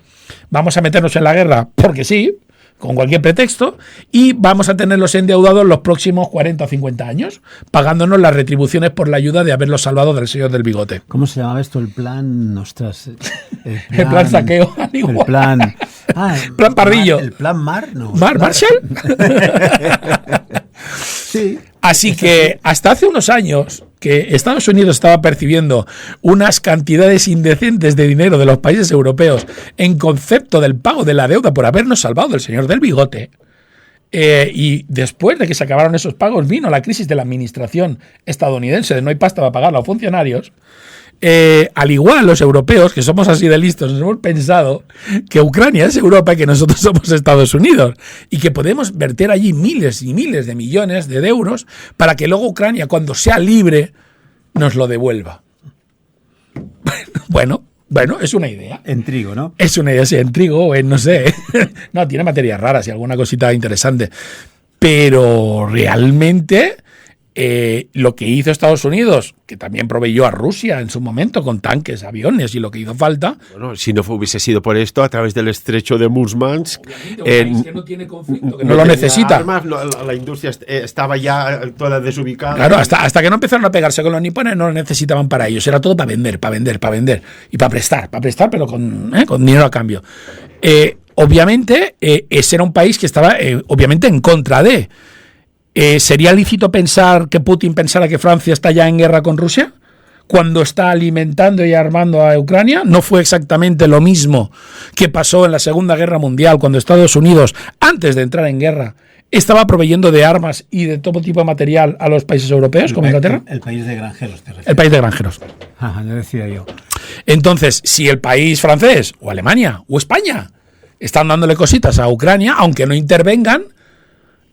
S5: vamos a meternos en la guerra porque sí, con cualquier pretexto, y vamos a tenerlos endeudados los próximos 40 o 50 años, pagándonos las retribuciones por la ayuda de haberlos salvado del señor del bigote.
S4: ¿Cómo se llamaba esto? El plan... Ostras,
S5: El plan saqueo.
S4: El plan...
S5: Plan Pardillo.
S4: ¿El plan Mar? No.
S5: ¿Marshall?
S4: Sí.
S5: Así que hasta hace unos años que Estados Unidos estaba percibiendo unas cantidades indecentes de dinero de los países europeos en concepto del pago de la deuda por habernos salvado del señor del bigote, y después de que se acabaron esos pagos vino la crisis de la administración estadounidense de no hay pasta para pagar a los funcionarios. Al igual los europeos, que somos así de listos, nos hemos pensado que Ucrania es Europa y que nosotros somos Estados Unidos y que podemos verter allí miles y miles de millones de euros para que luego Ucrania, cuando sea libre, nos lo devuelva. Bueno, es una idea.
S4: En trigo, ¿no?
S5: Es una idea, sí, en trigo o en, no sé. No, tiene materias raras y alguna cosita interesante. Pero realmente... lo que hizo Estados Unidos, que también proveyó a Rusia en su momento con tanques, aviones y lo que hizo falta.
S3: Bueno, si no hubiese sido por esto, a través del estrecho de Murmansk,
S5: Un país que no tiene conflicto, que no lo necesita.
S3: Armas, la industria estaba ya toda desubicada.
S5: Claro, hasta que no empezaron a pegarse con los nipones no lo necesitaban para ellos. Era todo para vender y para prestar, pero con dinero a cambio. Obviamente, ese era un país que estaba obviamente en contra de... ¿Sería lícito pensar que Putin pensara que Francia está ya en guerra con Rusia? Cuando está alimentando y armando a Ucrania, ¿no fue exactamente lo mismo que pasó en la Segunda Guerra Mundial, cuando Estados Unidos, antes de entrar en guerra, estaba proveyendo de armas y de todo tipo de material a los países europeos, como Inglaterra?
S4: El país de granjeros, te refieres.
S5: El país de granjeros.
S4: Ajá, lo decía yo.
S5: Entonces, si el país francés, o Alemania, o España, están dándole cositas a Ucrania, aunque no intervengan,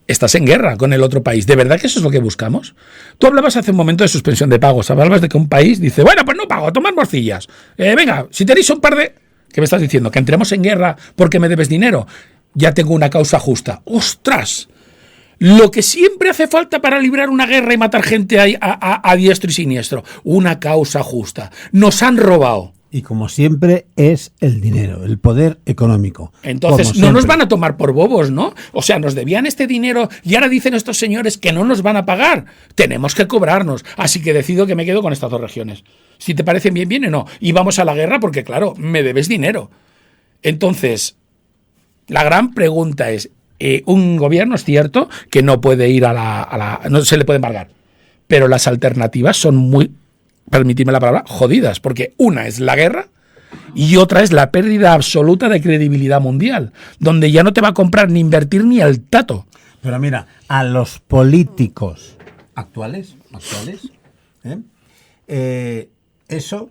S5: estás en guerra con el otro país. ¿De verdad que eso es lo que buscamos? Tú hablabas hace un momento de suspensión de pagos. Hablabas de que un país dice, bueno, pues no pago, tomad morcillas. Venga, si tenéis un par de... ¿Qué me estás diciendo? ¿Que entremos en guerra porque me debes dinero? Ya tengo una causa justa. ¡Ostras! Lo que siempre hace falta para librar una guerra y matar gente a diestro y siniestro. Una causa justa. Nos han robado.
S4: Y como siempre es el dinero, el poder económico.
S5: Entonces no nos van a tomar por bobos, ¿no? O sea, nos debían este dinero y ahora dicen estos señores que no nos van a pagar. Tenemos que cobrarnos. Así que decido que me quedo con estas dos regiones. Si te parecen bien o no. Y vamos a la guerra porque, claro, me debes dinero. Entonces, la gran pregunta es, un gobierno es cierto que no puede ir no se le puede embargar. Pero las alternativas son muy... permitidme la palabra, jodidas, porque una es la guerra y otra es la pérdida absoluta de credibilidad mundial, donde ya no te va a comprar ni invertir ni el tato.
S4: Pero mira, a los políticos actuales, eso,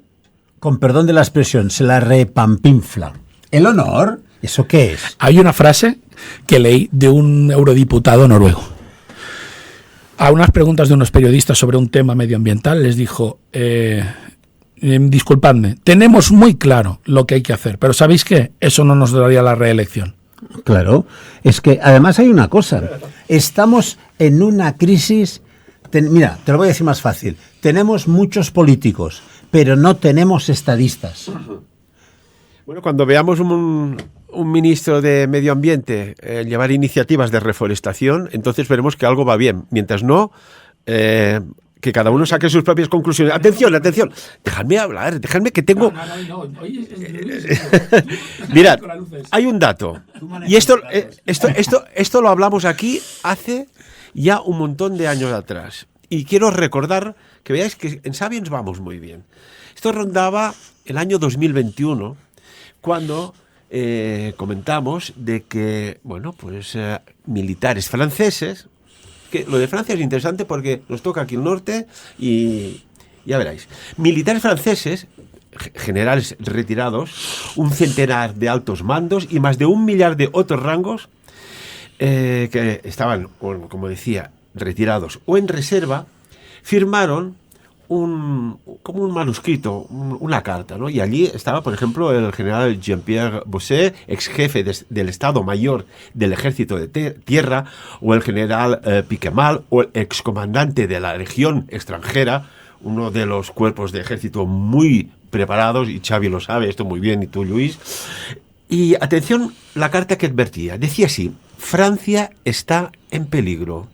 S4: con perdón de la expresión, se la repampinfla. El honor, ¿eso qué es?
S5: Hay una frase que leí de un eurodiputado noruego. A unas preguntas de unos periodistas sobre un tema medioambiental les dijo, disculpadme, tenemos muy claro lo que hay que hacer, pero ¿sabéis qué? Eso no nos daría la reelección.
S4: Claro, es que además hay una cosa, estamos en una crisis, mira, te lo voy a decir más fácil, tenemos muchos políticos, pero no tenemos estadistas.
S3: Bueno, cuando veamos un ministro de Medio Ambiente llevar iniciativas de reforestación, entonces veremos que algo va bien. Mientras no, que cada uno saque sus propias conclusiones. Atención, dejadme hablar, dejadme que tengo... Mirad, hay un dato. Y esto lo hablamos aquí hace ya un montón de años atrás. Y quiero recordar que veáis que en Sapiens vamos muy bien. Esto rondaba el año 2021, cuando comentamos de que, bueno, pues militares franceses, que lo de Francia es interesante porque nos toca aquí el norte y ya veréis, militares franceses, generales retirados, un centenar de altos mandos y más de 1 millar de otros rangos que estaban, como decía, retirados o en reserva, firmaron como un manuscrito, una carta, ¿no? Y allí estaba, por ejemplo, el general Jean-Pierre Bosset, ex jefe del Estado Mayor del Ejército de Tierra, o el general Piquemal, o el excomandante de la Legión extranjera, uno de los cuerpos de ejército muy preparados, y Xavi lo sabe esto muy bien, y tú, Luis. Y atención, la carta que advertía. Decía así: Francia está en peligro.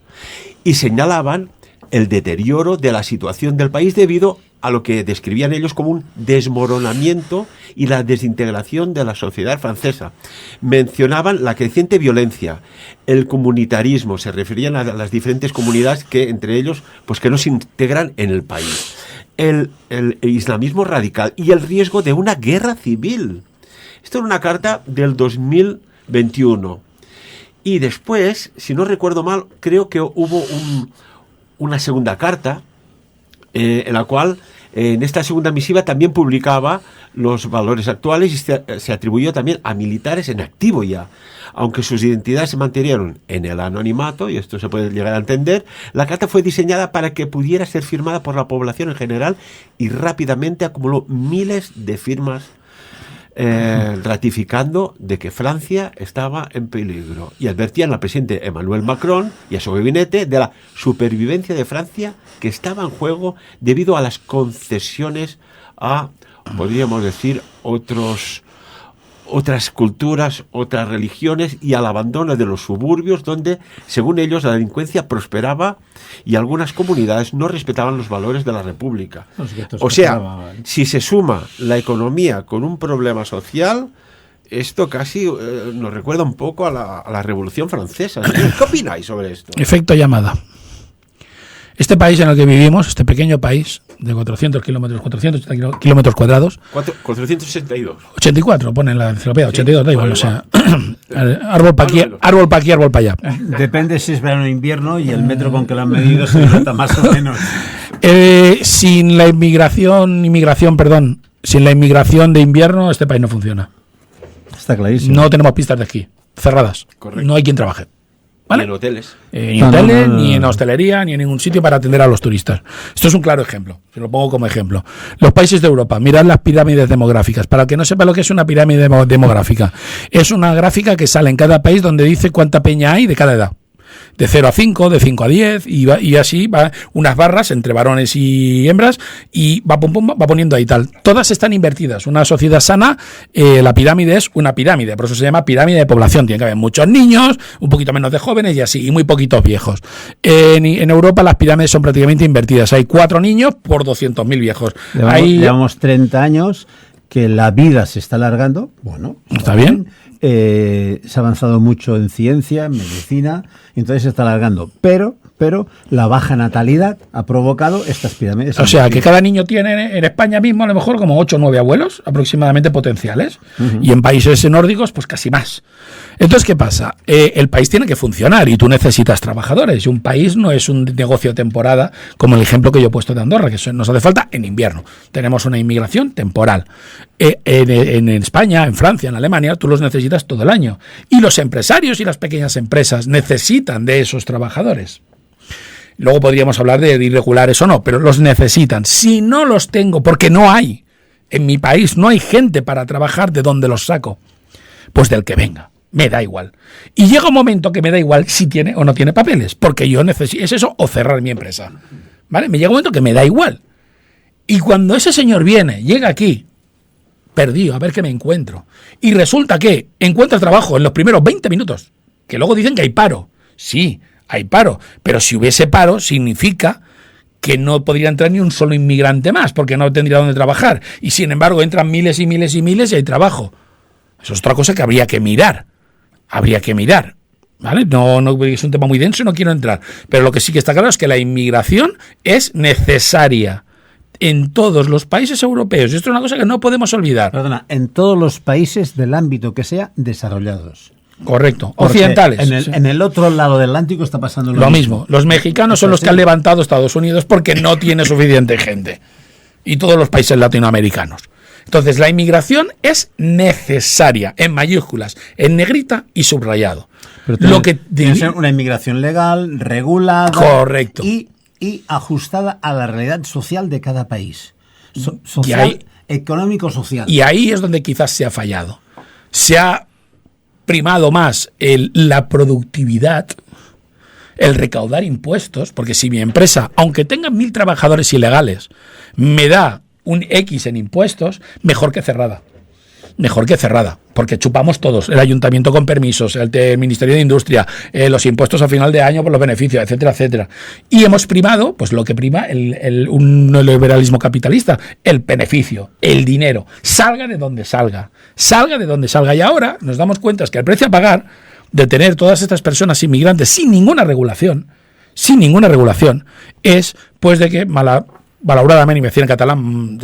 S3: Y señalaban el deterioro de la situación del país debido a lo que describían ellos como un desmoronamiento y la desintegración de la sociedad francesa. Mencionaban la creciente violencia, el comunitarismo, se referían a las diferentes comunidades que entre ellos, pues que no se integran en el país, el islamismo radical y el riesgo de una guerra civil. Esto era una carta del 2021. Y después, si no recuerdo mal, creo que hubo una segunda carta en la cual en esta segunda misiva también publicaba los valores actuales y se atribuyó también a militares en activo ya. Aunque sus identidades se mantuvieron en el anonimato, y esto se puede llegar a entender, la carta fue diseñada para que pudiera ser firmada por la población en general y rápidamente acumuló miles de firmas ratificando de que Francia estaba en peligro y advertían al presidente Emmanuel Macron y a su gabinete de la supervivencia de Francia que estaba en juego debido a las concesiones a, podríamos decir, otras culturas, otras religiones y al abandono de los suburbios donde, según ellos, la delincuencia prosperaba y algunas comunidades no respetaban los valores de la República. O sea, si se suma la economía con un problema social, esto casi nos recuerda un poco a la Revolución Francesa. ¿Qué opináis sobre esto?
S5: Efecto llamada. Este país en el que vivimos, este pequeño país de 480 kilómetros cuadrados.
S3: 462.
S5: 84, pone en la enciclopedia, 82, da igual,
S3: igual.
S5: O sea, árbol para aquí, árbol para allá.
S4: Depende si es verano o invierno y el metro con que lo han medido se nota más o menos.
S5: Sin la inmigración de invierno, este país no funciona.
S4: Está clarísimo.
S5: No tenemos pistas de esquí, cerradas.
S3: Correcto.
S5: No hay quien trabaje. ¿Vale?
S3: Ni en hoteles.
S5: Ni en hoteles, ni en hostelería, ni en ningún sitio para atender a los turistas. Esto es un claro ejemplo, se lo pongo como ejemplo. Los países de Europa, mirad las pirámides demográficas. Para el que no sepa lo que es una pirámide demográfica, es una gráfica que sale en cada país donde dice cuánta peña hay de cada edad. De 0 a 5, de 5 a 10, y así va unas barras entre varones y hembras, y va poniendo ahí tal. Todas están invertidas. Una sociedad sana, la pirámide es una pirámide, por eso se llama pirámide de población. Tiene que haber muchos niños, un poquito menos de jóvenes y así, y muy poquitos viejos. En Europa las pirámides son prácticamente invertidas. Hay 4 niños por 200.000 viejos.
S4: Llevamos 30 años que la vida se está alargando. Bueno,
S5: ¿está bien?
S4: Se ha avanzado mucho en ciencia, en medicina, entonces se está alargando. Pero la baja natalidad ha provocado estas pirámides.
S5: O sea, que cada niño tiene en España mismo a lo mejor como 8 o 9 abuelos aproximadamente potenciales. Y en países nórdicos pues casi más. Entonces, ¿qué pasa? El país tiene que funcionar y tú necesitas trabajadores. Y un país no es un negocio de temporada como el ejemplo que yo he puesto de Andorra, que nos hace falta en invierno. Tenemos una inmigración temporal. En España, en Francia, en Alemania, tú los necesitas todo el año. Y los empresarios y las pequeñas empresas necesitan de esos trabajadores. Luego podríamos hablar de irregulares o no, pero los necesitan. Si no los tengo, porque no hay, en mi país no hay gente para trabajar, ¿de dónde los saco? Pues del que venga, me da igual. Y llega un momento que me da igual si tiene o no tiene papeles, porque yo necesito, es eso o cerrar mi empresa. ¿Vale? Me llega un momento que me da igual. Y cuando ese señor llega aquí, perdido, a ver qué me encuentro, y resulta que encuentra trabajo en los primeros 20 minutos, que luego dicen que hay paro. Sí, hay paro, pero si hubiese paro significa que no podría entrar ni un solo inmigrante más, porque no tendría dónde trabajar, y sin embargo entran miles y miles y miles y hay trabajo. Eso es otra cosa que habría que mirar, ¿vale? No es un tema muy denso y no quiero entrar, pero lo que sí que está claro es que la inmigración es necesaria en todos los países europeos, y esto es una cosa que no podemos olvidar.
S4: Perdona, en todos los países del ámbito que sea desarrollados.
S5: Correcto,
S4: Porque
S5: occidentales.
S4: En el otro lado del Atlántico está pasando
S5: lo mismo. Los mexicanos son los que han levantado Estados Unidos porque no tiene suficiente gente. Y todos los países latinoamericanos. Entonces, la inmigración es necesaria, en mayúsculas, en negrita y subrayado.
S4: Pero tiene que ser una inmigración legal, regulada.
S5: Correcto.
S4: Y ajustada a la realidad social de cada país. Social, económico-social.
S5: Y ahí es donde quizás se ha fallado. Se ha primado más la productividad, el recaudar impuestos, porque si mi empresa, aunque tenga 1.000 trabajadores ilegales, me da un X en impuestos, mejor que cerrada. mejor que cerrada, porque chupamos todos, el ayuntamiento con permisos, el Ministerio de Industria, los impuestos a final de año por los beneficios, etcétera, etcétera. Y hemos primado, pues lo que prima un neoliberalismo capitalista, el beneficio, el dinero, salga de donde salga. Y ahora nos damos cuenta que el precio a pagar de tener todas estas personas inmigrantes sin ninguna regulación, es pues de que malauradamente, y me decía en catalán,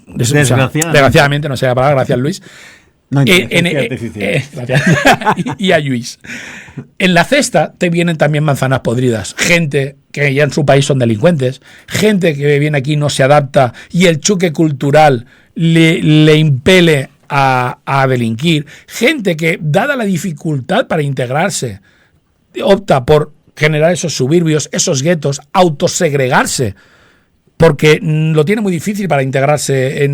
S5: desgraciadamente, no sé la palabra, gracias Luis, y a Luis. En la cesta te vienen también manzanas podridas, gente que ya en su país son delincuentes, gente que viene aquí y no se adapta y el choque cultural le impele a delinquir, gente que, dada la dificultad para integrarse, opta por generar esos suburbios, esos guetos, autosegregarse, porque lo tiene muy difícil para integrarse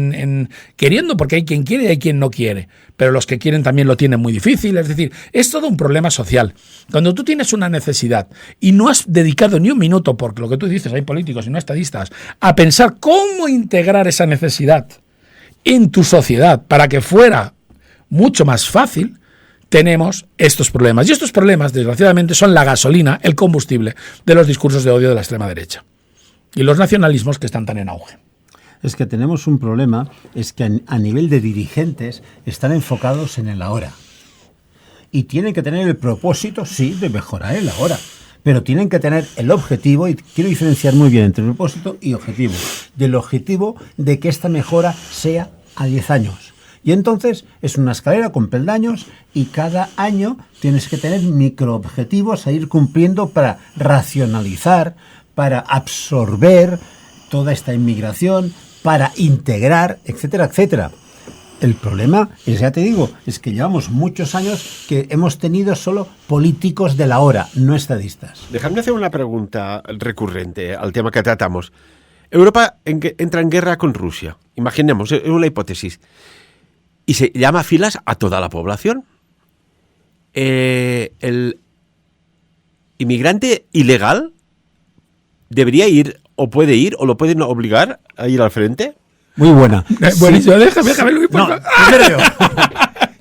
S5: queriendo, porque hay quien quiere y hay quien no quiere, pero los que quieren también lo tienen muy difícil, es decir, es todo un problema social. Cuando tú tienes una necesidad y no has dedicado ni un minuto, porque lo que tú dices, hay políticos y no estadistas, a pensar cómo integrar esa necesidad en tu sociedad para que fuera mucho más fácil, tenemos estos problemas. Y estos problemas, desgraciadamente, son la gasolina, el combustible de los discursos de odio de la extrema derecha y los nacionalismos que están tan en auge.
S4: Es que tenemos un problema, es que a nivel de dirigentes están enfocados en el ahora. Y tienen que tener el propósito, sí, de mejorar el ahora. Pero tienen que tener el objetivo, y quiero diferenciar muy bien entre propósito y objetivo. Del objetivo de que esta mejora sea a 10 años. Y entonces es una escalera con peldaños y cada año tienes que tener microobjetivos a ir cumpliendo para racionalizar, para absorber toda esta inmigración, para integrar, etcétera, etcétera. El problema es, ya te digo, es que llevamos muchos años que hemos tenido solo políticos de la hora, no estadistas.
S3: Dejadme hacer una pregunta recurrente al tema que tratamos. Europa entra en guerra con Rusia. Imaginemos, es una hipótesis. Y se llama a filas a toda la población. El inmigrante ilegal debería ir, o puede ir, o lo pueden obligar a ir al frente.
S4: Muy buena.
S5: Buenísimo, déjame Luis, por favor.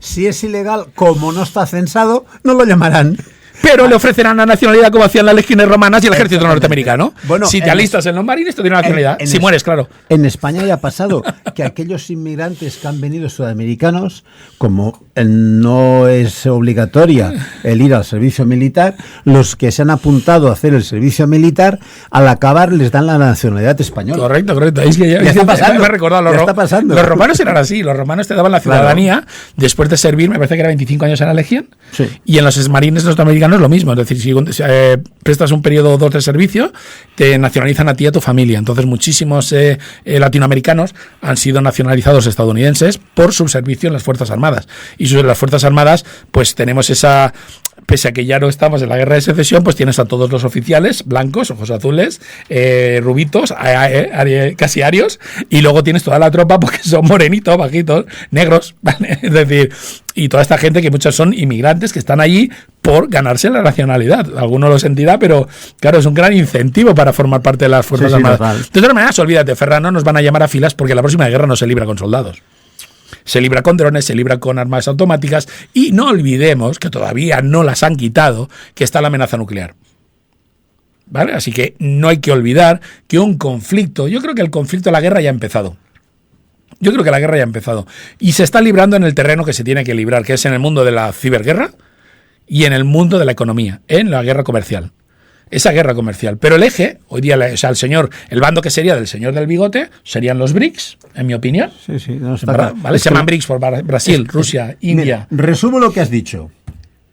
S4: Si es ilegal, como no está censado, no lo llamarán.
S5: Pero le ofrecerán la nacionalidad como hacían las legiones romanas y el ejército norteamericano.
S4: Bueno,
S5: si te alistas en los marines, te tiene una nacionalidad. Si mueres, claro.
S4: En España ya ha pasado que aquellos inmigrantes que han venido sudamericanos, como no es obligatoria el ir al servicio militar, los que se han apuntado a hacer el servicio militar, al acabar les dan la nacionalidad española.
S5: Correcto. Es que ya
S4: está pasando.
S5: Me he recordado,
S4: Está pasando.
S5: Los romanos eran así. Los romanos te daban la ciudadanía después de servir, me parece que era 25 años en la legión.
S4: Sí.
S5: Y en los marines norteamericanos es lo mismo, es decir, si prestas un periodo o dos de servicio, te nacionalizan a ti y a tu familia. Entonces muchísimos latinoamericanos han sido nacionalizados estadounidenses por su servicio en las Fuerzas Armadas. Y sobre las Fuerzas Armadas, pues tenemos esa... Pese a que ya no estamos en la guerra de secesión, pues tienes a todos los oficiales blancos, ojos azules, rubitos, casi arios, y luego tienes toda la tropa porque son morenitos, bajitos, negros, ¿vale? Es decir, y toda esta gente que muchos son inmigrantes que están allí por ganarse la nacionalidad. Alguno lo sentirá, pero claro, es un gran incentivo para formar parte de las Fuerzas Armadas. Total. De todas maneras, olvídate, Ferran, no nos van a llamar a filas porque la próxima guerra no se libra con soldados. Se libra con drones, se libra con armas automáticas y no olvidemos que todavía no las han quitado, que está la amenaza nuclear. ¿Vale? Así que no hay que olvidar que un conflicto, yo creo que el conflicto, la guerra ya ha empezado. Y se está librando en el terreno que se tiene que librar, que es en el mundo de la ciberguerra y en el mundo de la economía, en la guerra comercial. Esa guerra comercial. Pero el eje, hoy día, o sea, el bando que sería del señor del bigote, serían los BRICS, en mi opinión.
S4: Sí, no está
S5: ¿verdad? ¿Vale? Se llaman BRICS por Brasil, Rusia, India.
S4: Mira, resumo lo que has dicho.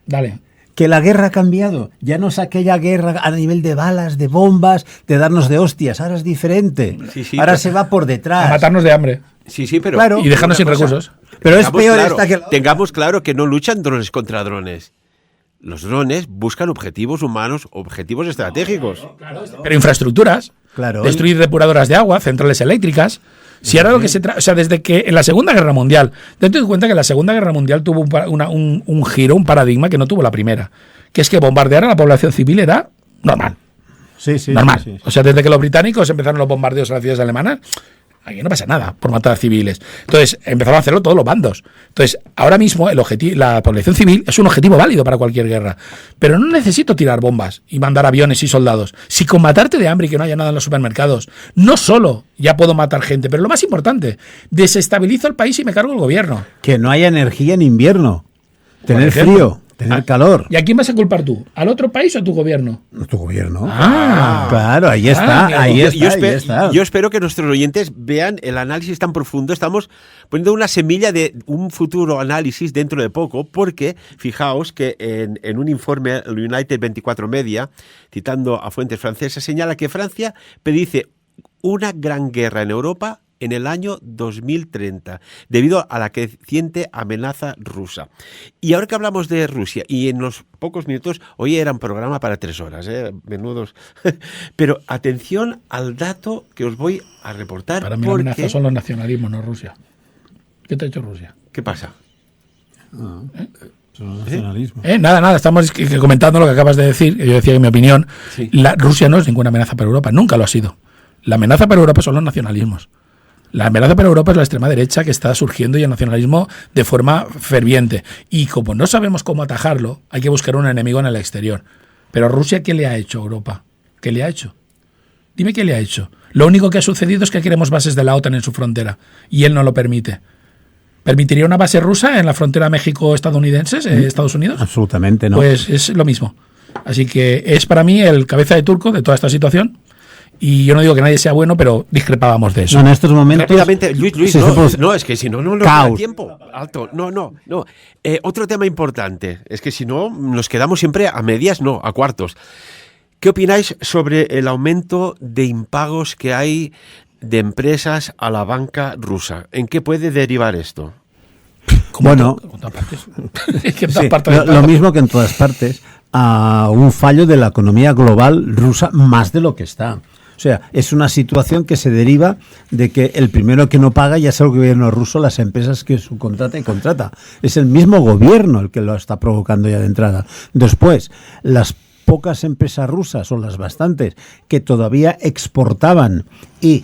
S5: Dale.
S4: Que la guerra ha cambiado. Ya no es aquella guerra a nivel de balas, de bombas, de darnos de hostias. Ahora es diferente. Sí, ahora se va por detrás.
S5: A matarnos de hambre.
S3: Sí, pero...
S4: Claro.
S5: Y dejarnos sin recursos.
S4: Pero es peor esta que...
S3: Tengamos claro que no luchan drones contra drones. Los drones buscan objetivos humanos, objetivos estratégicos.
S5: Pero infraestructuras.
S4: Claro.
S5: Destruir depuradoras de agua, centrales eléctricas. Si ahora lo que se trata, o sea, desde que en la Segunda Guerra Mundial, ten en cuenta que la Segunda Guerra Mundial tuvo un giro, un paradigma que no tuvo la primera, que es que bombardear a la población civil era normal.
S4: Sí.
S5: Normal. Sí. O sea, desde que los británicos empezaron los bombardeos a las ciudades alemanas, Aquí no pasa nada por matar a civiles. Entonces, empezaron a hacerlo todos los bandos. Entonces, ahora mismo la población civil es un objetivo válido para cualquier guerra. Pero no necesito tirar bombas y mandar aviones y soldados. Si con matarte de hambre y que no haya nada en los supermercados, no solo ya puedo matar gente, pero lo más importante, desestabilizo el país y me cargo el gobierno.
S4: Que no haya energía en invierno. Tener
S5: ejemplo.
S4: frío, tener calor.
S5: ¿Y a quién vas a culpar tú? ¿Al otro país o a tu gobierno?
S4: Tu gobierno.
S5: Ah.
S4: Claro, ahí está,
S5: Claro.
S4: ahí está,
S3: Yo
S4: ahí está.
S3: yo espero que nuestros oyentes vean el análisis tan profundo. Estamos poniendo una semilla de un futuro análisis dentro de poco, porque fijaos que en un informe, el United 24 Media, citando a fuentes francesas, señala que Francia predice una gran guerra en Europa en el año 2030, debido a la creciente amenaza rusa. Y ahora que hablamos de Rusia, y en los pocos minutos, hoy era un programa para 3 horas, menudos, pero atención al dato que os voy a reportar.
S5: Para mí la amenaza son los nacionalismos, no Rusia. ¿Qué te ha hecho Rusia?
S3: ¿Qué pasa?
S4: Nacionalismo.
S5: Nada, estamos comentando lo que acabas de decir. Yo decía que en mi opinión,
S3: Sí.
S5: Rusia no es ninguna amenaza para Europa, nunca lo ha sido. La amenaza para Europa son los nacionalismos. La amenaza para Europa es la extrema derecha que está surgiendo y el nacionalismo de forma ferviente. Y como no sabemos cómo atajarlo, hay que buscar un enemigo en el exterior. Pero Rusia, ¿qué le ha hecho a Europa? ¿Qué le ha hecho? Dime qué le ha hecho. Lo único que ha sucedido es que queremos bases de la OTAN en su frontera y él no lo permite. ¿Permitiría una base rusa en la frontera México-estadounidense, Estados Unidos?
S4: Absolutamente no.
S5: Pues es lo mismo. Así que es para mí el cabeza de turco de toda esta situación. Y yo no digo que nadie sea bueno, pero discrepábamos de eso.
S4: No, en estos momentos...
S3: Rápidamente, Luis,
S4: se supo-
S3: no, es que si no nos da
S4: Caos.
S3: tiempo. Alto, no. Otro tema importante, es que si no, nos quedamos siempre a medias, no, a cuartos. ¿Qué opináis sobre el aumento de impagos que hay de empresas a la banca rusa? ¿En qué puede derivar esto?
S5: Como
S4: Bueno.
S5: en todas partes. Es que en todas
S4: Sí,
S5: partes
S4: lo mismo que en todas partes, a un fallo de la economía global rusa más de lo que está. O sea, es una situación que se deriva de que el primero que no paga ya es el gobierno ruso, las empresas que subcontrata y contrata. Es el mismo gobierno el que lo está provocando ya de entrada. Después, las pocas empresas rusas, o las bastantes, que todavía exportaban y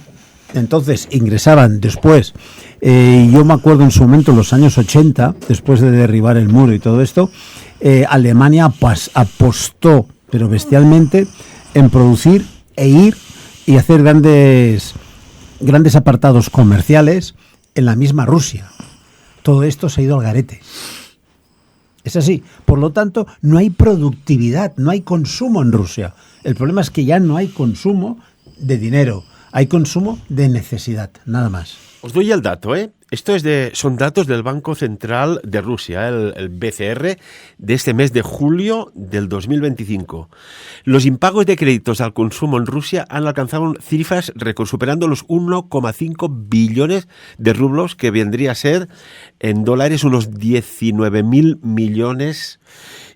S4: entonces ingresaban después. Yo me acuerdo en su momento, en los años 80, después de derribar el muro y todo esto, Alemania apostó, pero bestialmente, en producir e ir y hacer grandes apartados comerciales en la misma Rusia. Todo esto se ha ido al garete. Es así. Por lo tanto, no hay productividad, no hay consumo en Rusia. El problema es que ya no hay consumo de dinero, hay consumo de necesidad, nada más.
S3: Os doy el dato, ¿eh? Son datos del Banco Central de Rusia, el BCR, de este mes de julio del 2025. Los impagos de créditos al consumo en Rusia han alcanzado cifras récord, superando los 1,5 billones de rublos, que vendría a ser en dólares unos 19.000 millones.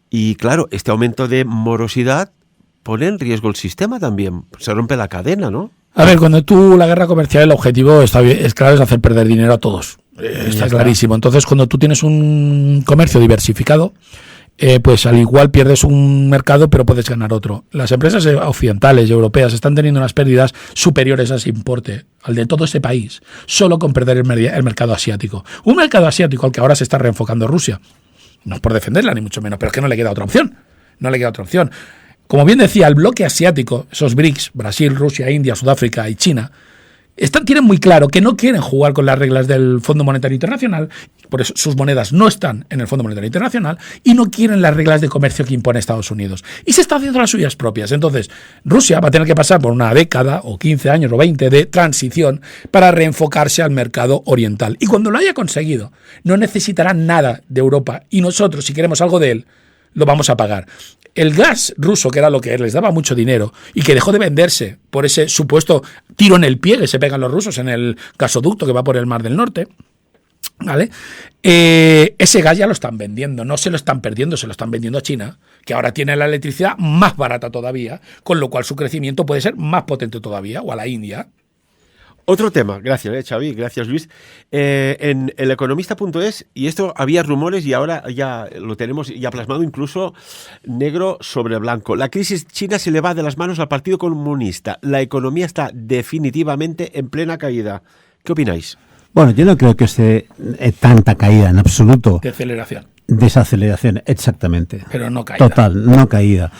S3: Y claro, este aumento de morosidad pone en riesgo el sistema también. Se rompe la cadena, ¿no?
S5: A ver, cuando la guerra comercial, el objetivo es claro, es hacer perder dinero a todos. Está clarísimo. Entonces, cuando tú tienes un comercio diversificado, pues al igual pierdes un mercado, pero puedes ganar otro. Las empresas occidentales y europeas están teniendo unas pérdidas superiores a ese importe, al de todo ese país, solo con perder el mercado asiático. Un mercado asiático al que ahora se está reenfocando Rusia. No es por defenderla, ni mucho menos, pero es que no le queda otra opción. No le queda otra opción. Como bien decía, el bloque asiático, esos BRICS, Brasil, Rusia, India, Sudáfrica y China, tienen muy claro que no quieren jugar con las reglas del Fondo Monetario Internacional, por eso sus monedas no están en el Fondo Monetario Internacional, y no quieren las reglas de comercio que impone Estados Unidos. Y se está haciendo las suyas propias. Entonces, Rusia va a tener que pasar por una década, o 15 años, o 20 de transición para reenfocarse al mercado oriental. Y cuando lo haya conseguido, no necesitará nada de Europa, y nosotros, si queremos algo de él, lo vamos a pagar. El gas ruso, que era lo que les daba mucho dinero y que dejó de venderse por ese supuesto tiro en el pie que se pegan los rusos en el gasoducto que va por el Mar del Norte, ¿vale? Ese gas ya lo están vendiendo, no se lo están perdiendo, se lo están vendiendo a China, que ahora tiene la electricidad más barata todavía, con lo cual su crecimiento puede ser más potente todavía, o a la India.
S3: Otro tema, gracias Xavi, gracias Luis. En eleconomista.es, y esto había rumores y ahora ya lo tenemos ya plasmado incluso negro sobre blanco. La crisis china se le va de las manos al Partido Comunista. La economía está definitivamente en plena caída. ¿Qué opináis?
S4: Bueno, yo no creo que esté tanta caída en absoluto.
S5: Deceleración.
S4: Desaceleración, exactamente.
S5: Pero no caída.
S4: Total, no caída.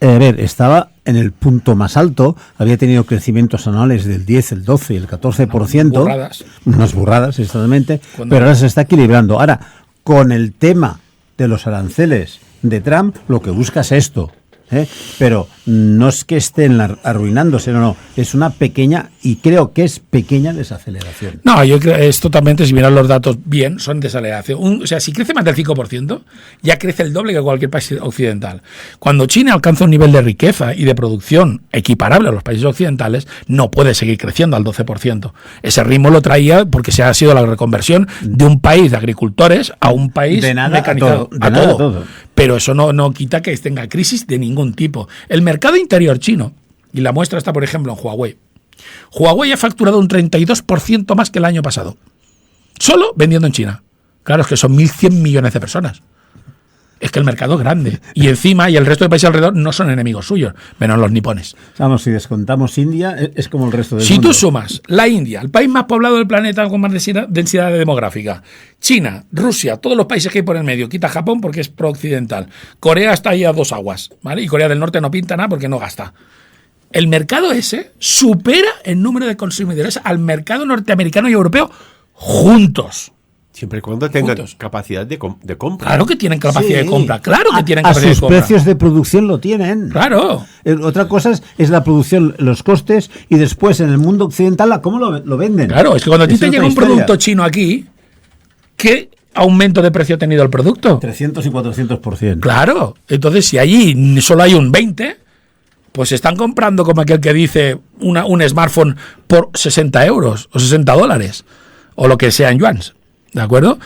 S4: A ver, estaba en el punto más alto, había tenido crecimientos anuales del 10, el 12 y el 14%.
S5: Burradas.
S4: Unas burradas, exactamente.
S5: Cuando-
S4: Pero ahora se está equilibrando. Ahora, con el tema de los aranceles de Trump, lo que busca es esto. Pero no es que estén arruinándose, no, es una pequeña, y creo que es pequeña desaceleración.
S5: No, yo creo que es totalmente, si miran los datos bien, son desaceleración. O sea, si crece más del 5%, ya crece el doble que cualquier país occidental. Cuando China alcanza un nivel de riqueza y de producción equiparable a los países occidentales, no puede seguir creciendo al 12%. Ese ritmo lo traía porque se ha sido la reconversión de un país de agricultores a un país
S4: De nada a
S5: mecanizado.
S4: todo, de nada a todo.
S5: Pero eso no quita que tenga crisis de ningún tipo. El mercado interior chino, y la muestra está, por ejemplo, en Huawei. Huawei ha facturado un 32% más que el año pasado. Solo vendiendo en China. Claro, es que son 1.100 millones de personas. Es que el mercado es grande. Y encima, y el resto de países alrededor no son enemigos suyos, menos los nipones.
S4: Vamos, si descontamos India, es como el resto del
S5: Si
S4: mundo.
S5: tú sumas la India, el país más poblado del planeta con más densidad demográfica, China, Rusia, todos los países que hay por el medio, quita Japón porque es pro-occidental, Corea está ahí a dos aguas, ¿vale? Y Corea del Norte no pinta nada porque no gasta. El mercado ese supera el número de consumidores al mercado norteamericano y europeo juntos.
S3: Siempre y cuando tengan
S5: Juntos.
S3: capacidad de compra.
S5: Claro que tienen capacidad
S4: Sí.
S5: de compra, claro que tienen
S4: A
S5: capacidad de
S4: sus
S5: compra.
S4: precios de producción lo tienen.
S5: Claro.
S4: Otra cosa es la producción, los costes, y después en el mundo occidental, ¿cómo lo venden?
S5: Claro, es que cuando a ti
S4: Es
S5: te
S4: otra
S5: llega un
S4: historia.
S5: producto chino aquí, ¿qué aumento de precio ha tenido el producto?
S4: 300 y 400%.
S5: Claro. Entonces, si allí solo hay un 20, pues están comprando como aquel que dice un smartphone por 60 euros o 60 dólares o lo que sea en yuans. ¿De acuerdo?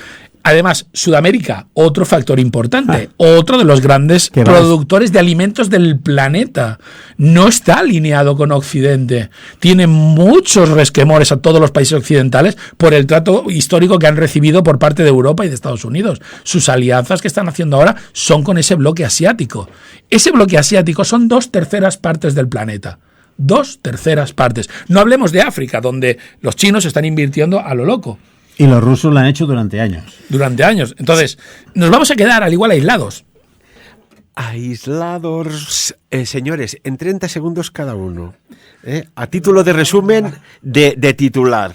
S5: Además, Sudamérica, otro factor importante, otro de los grandes
S4: ¿Qué vas?
S5: productores de alimentos del planeta, no está alineado con Occidente. Tiene muchos resquemores a todos los países occidentales por el trato histórico que han recibido por parte de Europa y de Estados Unidos. Sus alianzas que están haciendo ahora son con ese bloque asiático. Ese bloque asiático son 2/3 partes del planeta. 2/3 partes. No hablemos de África, donde los chinos están invirtiendo a lo loco.
S4: Y los rusos lo han hecho durante años.
S5: Durante años. Entonces, nos vamos a quedar al igual aislados.
S3: Aislados, señores, en 30 segundos cada uno. A título de resumen, de titular.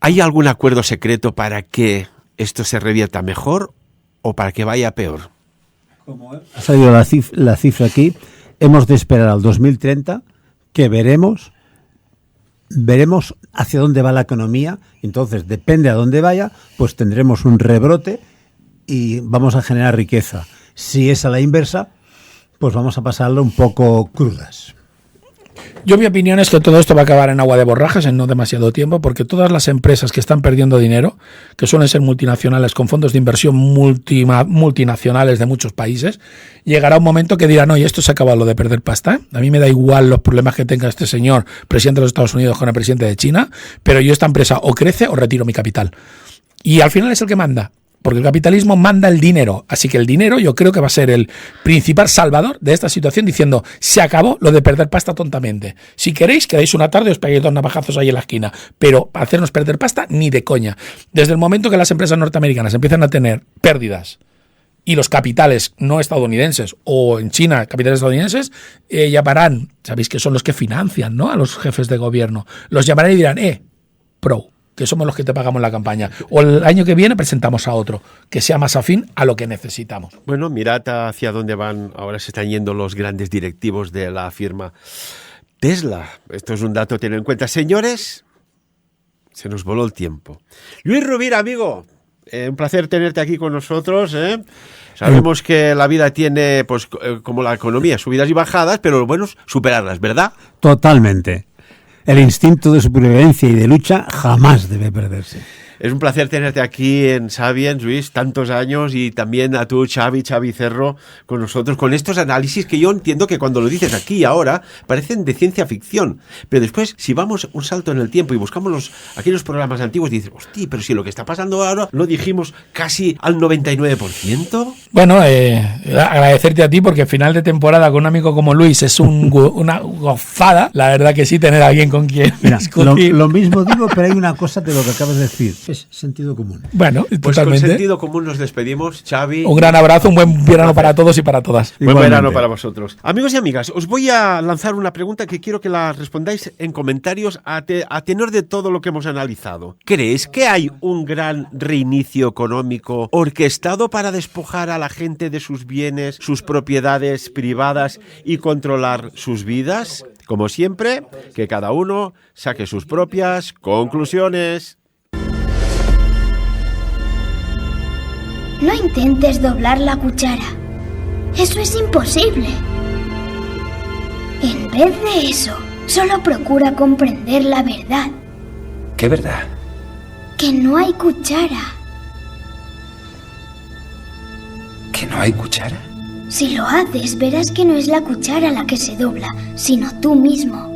S3: ¿Hay algún acuerdo secreto para que esto se revierta mejor o para que vaya peor?
S4: Ha salido la cifra aquí. Hemos de esperar al 2030, que veremos hacia dónde va la economía. Entonces, depende a dónde vaya, pues tendremos un rebrote y vamos a generar riqueza. Si es a la inversa, pues vamos a pasarlo un poco crudas.
S5: Yo mi opinión es que todo esto va a acabar en agua de borrajas en no demasiado tiempo, porque todas las empresas que están perdiendo dinero, que suelen ser multinacionales con fondos de inversión multinacionales de muchos países, llegará un momento que dirán, oye, esto se acaba lo de perder pasta. A mí me da igual los problemas que tenga este señor, presidente de los Estados Unidos, con el presidente de China, pero yo esta empresa o crece o retiro mi capital. Y al final es el que manda. Porque el capitalismo manda el dinero. Así que el dinero yo creo que va a ser el principal salvador de esta situación, diciendo, se acabó lo de perder pasta tontamente. Si queréis, quedáis una tarde y os pegáis 2 navajazos ahí en la esquina. Pero hacernos perder pasta, ni de coña. Desde el momento que las empresas norteamericanas empiezan a tener pérdidas y los capitales no estadounidenses, o en China capitales estadounidenses, llamarán, sabéis que son los que financian, ¿no?, a los jefes de gobierno. Los llamarán y dirán, pro, que somos los que te pagamos la campaña. O el año que viene presentamos a otro, que sea más afín a lo que necesitamos.
S3: Bueno, mirad hacia dónde van, ahora se están yendo los grandes directivos de la firma Tesla. Esto es un dato a tener en cuenta. Señores, se nos voló el tiempo. Luis Rovira, amigo, un placer tenerte aquí con nosotros, ¿eh? Sabemos que la vida tiene, pues, como la economía, subidas y bajadas, pero lo bueno es superarlas, ¿verdad?
S4: Totalmente. El instinto de supervivencia y de lucha jamás debe perderse.
S3: Es un placer tenerte aquí en Sapiens, Luis, tantos años, y también a tú, Xavi Cerro, con nosotros, con estos análisis que yo entiendo que cuando lo dices aquí y ahora parecen de ciencia ficción, pero después si vamos un salto en el tiempo y buscamos aquellos programas antiguos, dices, hostia, pero si lo que está pasando ahora lo dijimos casi al 99%.
S5: Bueno, agradecerte a ti porque final de temporada con un amigo como Luis es una gozada, la verdad que sí, tener a alguien con quien discutir.
S4: Lo mismo digo, pero hay una cosa de lo que acabas de decir, es sentido común.
S5: Bueno,
S3: pues
S5: totalmente.
S3: Con sentido común nos despedimos, Xavi.
S5: Un gran abrazo, un buen verano para todos y para todas.
S3: Buen verano para vosotros. Amigos y amigas, os voy a lanzar una pregunta que quiero que la respondáis en comentarios a tenor de todo lo que hemos analizado. ¿Crees que hay un gran reinicio económico orquestado para despojar a la gente de sus bienes, sus propiedades privadas y controlar sus vidas? Como siempre, que cada uno saque sus propias conclusiones.
S6: No intentes doblar la cuchara. Eso es imposible. En vez de eso, solo procura comprender la verdad.
S7: ¿Qué verdad?
S6: Que no hay cuchara.
S7: ¿Que no hay cuchara?
S6: Si lo haces, verás que no es la cuchara la que se dobla, sino tú mismo.